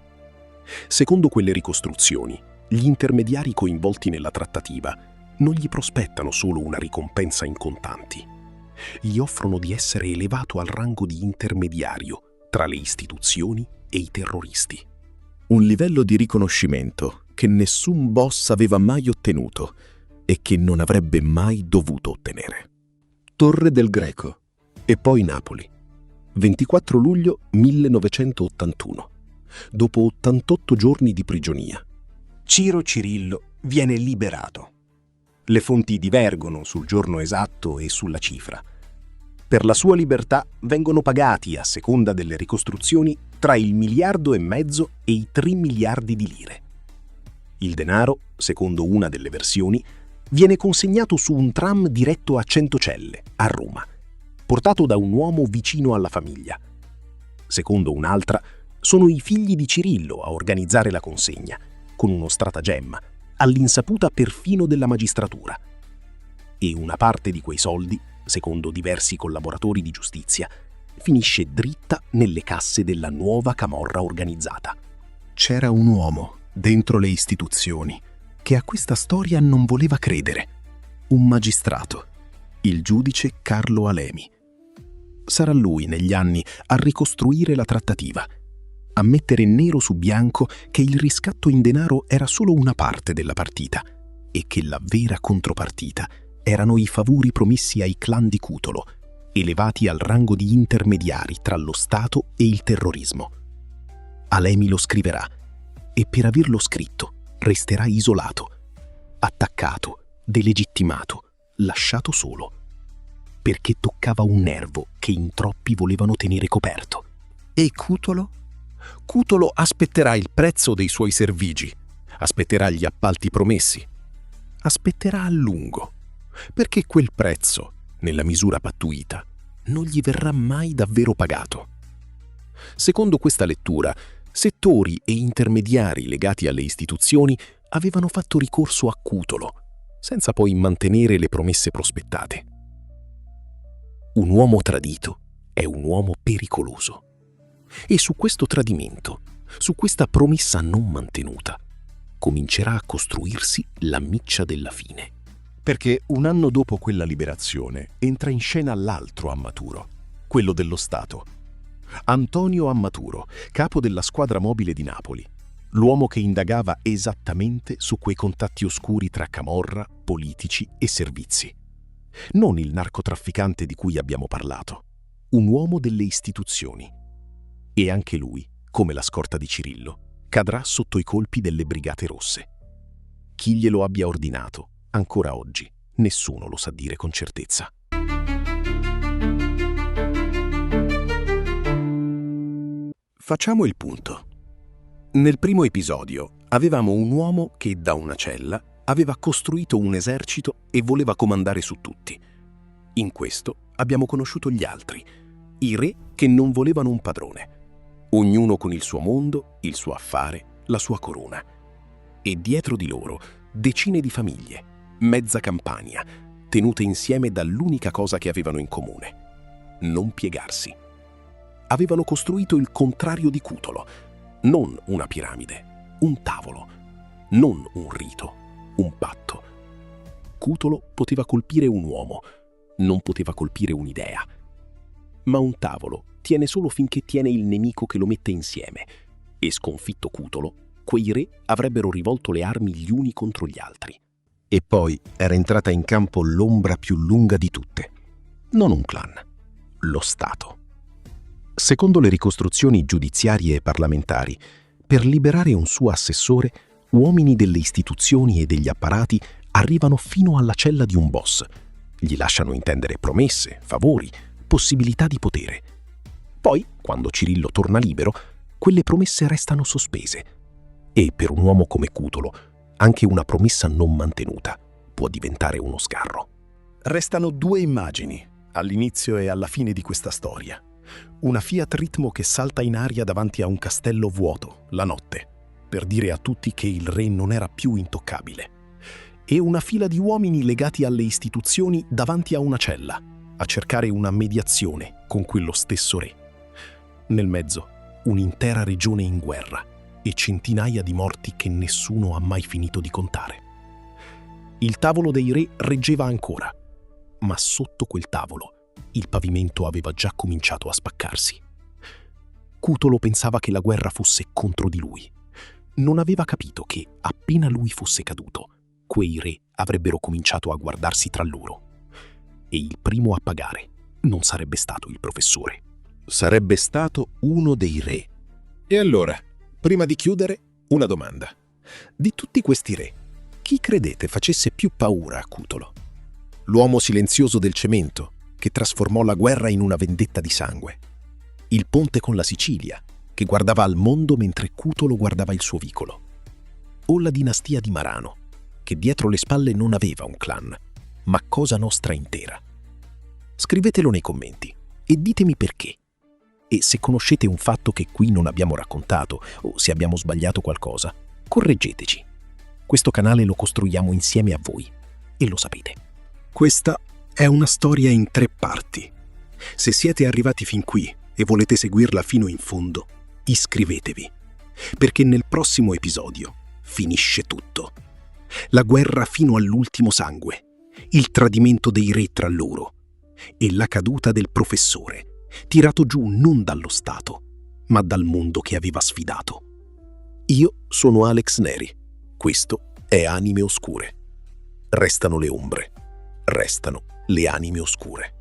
Secondo quelle ricostruzioni, gli intermediari coinvolti nella trattativa non gli prospettano solo una ricompensa in contanti. Gli offrono di essere elevato al rango di intermediario tra le istituzioni e i terroristi. Un livello di riconoscimento che nessun boss aveva mai ottenuto e che non avrebbe mai dovuto ottenere. Torre del Greco e poi Napoli. 24 luglio 1981. Dopo 88 giorni di prigionia. Ciro Cirillo viene liberato. Le fonti divergono sul giorno esatto e sulla cifra. Per la sua libertà vengono pagati, a seconda delle ricostruzioni, tra il 1,5 miliardi e i 3 miliardi di lire. Il denaro, secondo una delle versioni, viene consegnato su un tram diretto a Centocelle, a Roma, portato da un uomo vicino alla famiglia. Secondo un'altra, sono i figli di Cirillo a organizzare la consegna, con uno stratagemma, all'insaputa perfino della magistratura. E una parte di quei soldi, secondo diversi collaboratori di giustizia, finisce dritta nelle casse della nuova camorra organizzata. C'era un uomo dentro le istituzioni che a questa storia non voleva credere. Un magistrato, il giudice Carlo Alemi. Sarà lui negli anni a ricostruire la trattativa, a mettere nero su bianco che il riscatto in denaro era solo una parte della partita e che la vera contropartita erano i favori promessi ai clan di Cutolo, elevati al rango di intermediari tra lo Stato e il terrorismo. Alemi lo scriverà e per averlo scritto resterà isolato, attaccato, delegittimato, lasciato solo, perché toccava un nervo che in troppi volevano tenere coperto. E Cutolo? Cutolo aspetterà il prezzo dei suoi servigi, aspetterà gli appalti promessi, aspetterà a lungo, perché quel prezzo, nella misura pattuita, non gli verrà mai davvero pagato. Secondo questa lettura, settori e intermediari legati alle istituzioni avevano fatto ricorso a Cutolo, senza poi mantenere le promesse prospettate. Un uomo tradito è un uomo pericoloso. E su questo tradimento, su questa promessa non mantenuta, comincerà a costruirsi la miccia della fine. Perché un anno dopo quella liberazione entra in scena l'altro Ammaturo, quello dello Stato. Antonio Ammaturo, capo della squadra mobile di Napoli, l'uomo che indagava esattamente su quei contatti oscuri tra camorra, politici e servizi. Non il narcotrafficante di cui abbiamo parlato, un uomo delle istituzioni. E anche lui, come la scorta di Cirillo, cadrà sotto i colpi delle Brigate Rosse. Chi glielo abbia ordinato, ancora oggi, nessuno lo sa dire con certezza. Facciamo il punto. Nel primo episodio avevamo un uomo che da una cella aveva costruito un esercito e voleva comandare su tutti. In questo abbiamo conosciuto gli altri, i re che non volevano un padrone, ognuno con il suo mondo, il suo affare, la sua corona. E dietro di loro decine di famiglie, mezza Campania, tenute insieme dall'unica cosa che avevano in comune: non piegarsi. Avevano costruito il contrario di Cutolo, non una piramide, un tavolo, non un rito, un patto. Cutolo poteva colpire un uomo, non poteva colpire un'idea. Ma un tavolo tiene solo finché tiene il nemico che lo mette insieme, e sconfitto Cutolo, quei re avrebbero rivolto le armi gli uni contro gli altri. E poi era entrata in campo l'ombra più lunga di tutte. Non un clan, lo Stato. Secondo le ricostruzioni giudiziarie e parlamentari, per liberare un suo assessore, uomini delle istituzioni e degli apparati arrivano fino alla cella di un boss. Gli lasciano intendere promesse, favori, possibilità di potere. Poi, quando Cirillo torna libero, quelle promesse restano sospese. E per un uomo come Cutolo, anche una promessa non mantenuta può diventare uno sgarro. Restano due immagini, all'inizio e alla fine di questa storia. Una Fiat Ritmo che salta in aria davanti a un castello vuoto, la notte, per dire a tutti che il re non era più intoccabile. E una fila di uomini legati alle istituzioni davanti a una cella, a cercare una mediazione con quello stesso re. Nel mezzo, un'intera regione in guerra e centinaia di morti che nessuno ha mai finito di contare. Il tavolo dei re reggeva ancora, ma sotto quel tavolo il pavimento aveva già cominciato a spaccarsi. Cutolo pensava che la guerra fosse contro di lui. Non aveva capito che, appena lui fosse caduto, quei re avrebbero cominciato a guardarsi tra loro. E il primo a pagare non sarebbe stato il professore. Sarebbe stato uno dei re. E allora, prima di chiudere, una domanda. Di tutti questi re, chi credete facesse più paura a Cutolo? L'uomo silenzioso del cemento, che trasformò la guerra in una vendetta di sangue. Il ponte con la Sicilia, che guardava al mondo mentre Cutolo guardava il suo vicolo. O la dinastia di Marano, che dietro le spalle non aveva un clan, ma Cosa Nostra intera. Scrivetelo nei commenti e ditemi perché. E se conoscete un fatto che qui non abbiamo raccontato o se abbiamo sbagliato qualcosa, correggeteci. Questo canale lo costruiamo insieme a voi e lo sapete. Questa è una storia in 3 parti. Se siete arrivati fin qui e volete seguirla fino in fondo, iscrivetevi, perché nel prossimo episodio finisce tutto. La guerra fino all'ultimo sangue, il tradimento dei re tra loro e la caduta del professore, tirato giù non dallo Stato, ma dal mondo che aveva sfidato. Io sono Alex Neri, questo è Anime Oscure. Restano le ombre, restano le anime oscure.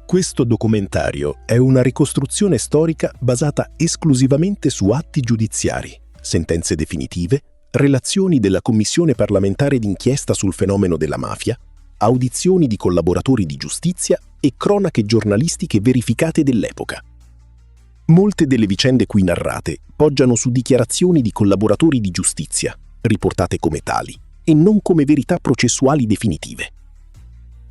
Questo documentario è una ricostruzione storica basata esclusivamente su atti giudiziari, sentenze definitive, relazioni della Commissione parlamentare d'inchiesta sul fenomeno della mafia, audizioni di collaboratori di giustizia e cronache giornalistiche verificate dell'epoca. Molte delle vicende qui narrate poggiano su dichiarazioni di collaboratori di giustizia, riportate come tali, e non come verità processuali definitive.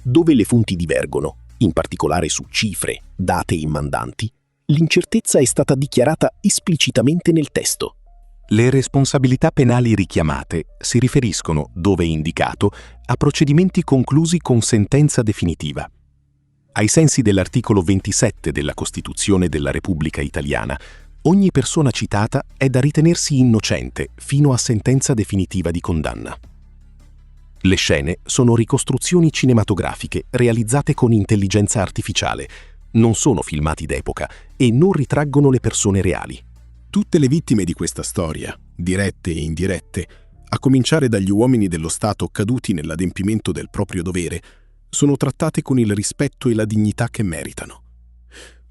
Dove le fonti divergono, in particolare su cifre, date e mandanti, l'incertezza è stata dichiarata esplicitamente nel testo. Le responsabilità penali richiamate si riferiscono, dove indicato, a procedimenti conclusi con sentenza definitiva. Ai sensi dell'articolo 27 della Costituzione della Repubblica Italiana, ogni persona citata è da ritenersi innocente fino a sentenza definitiva di condanna. Le scene sono ricostruzioni cinematografiche realizzate con intelligenza artificiale, non sono filmati d'epoca e non ritraggono le persone reali. Tutte le vittime di questa storia, dirette e indirette, a cominciare dagli uomini dello Stato caduti nell'adempimento del proprio dovere, sono trattate con il rispetto e la dignità che meritano.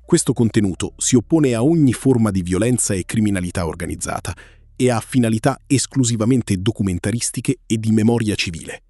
Questo contenuto si oppone a ogni forma di violenza e criminalità organizzata e ha finalità esclusivamente documentaristiche e di memoria civile.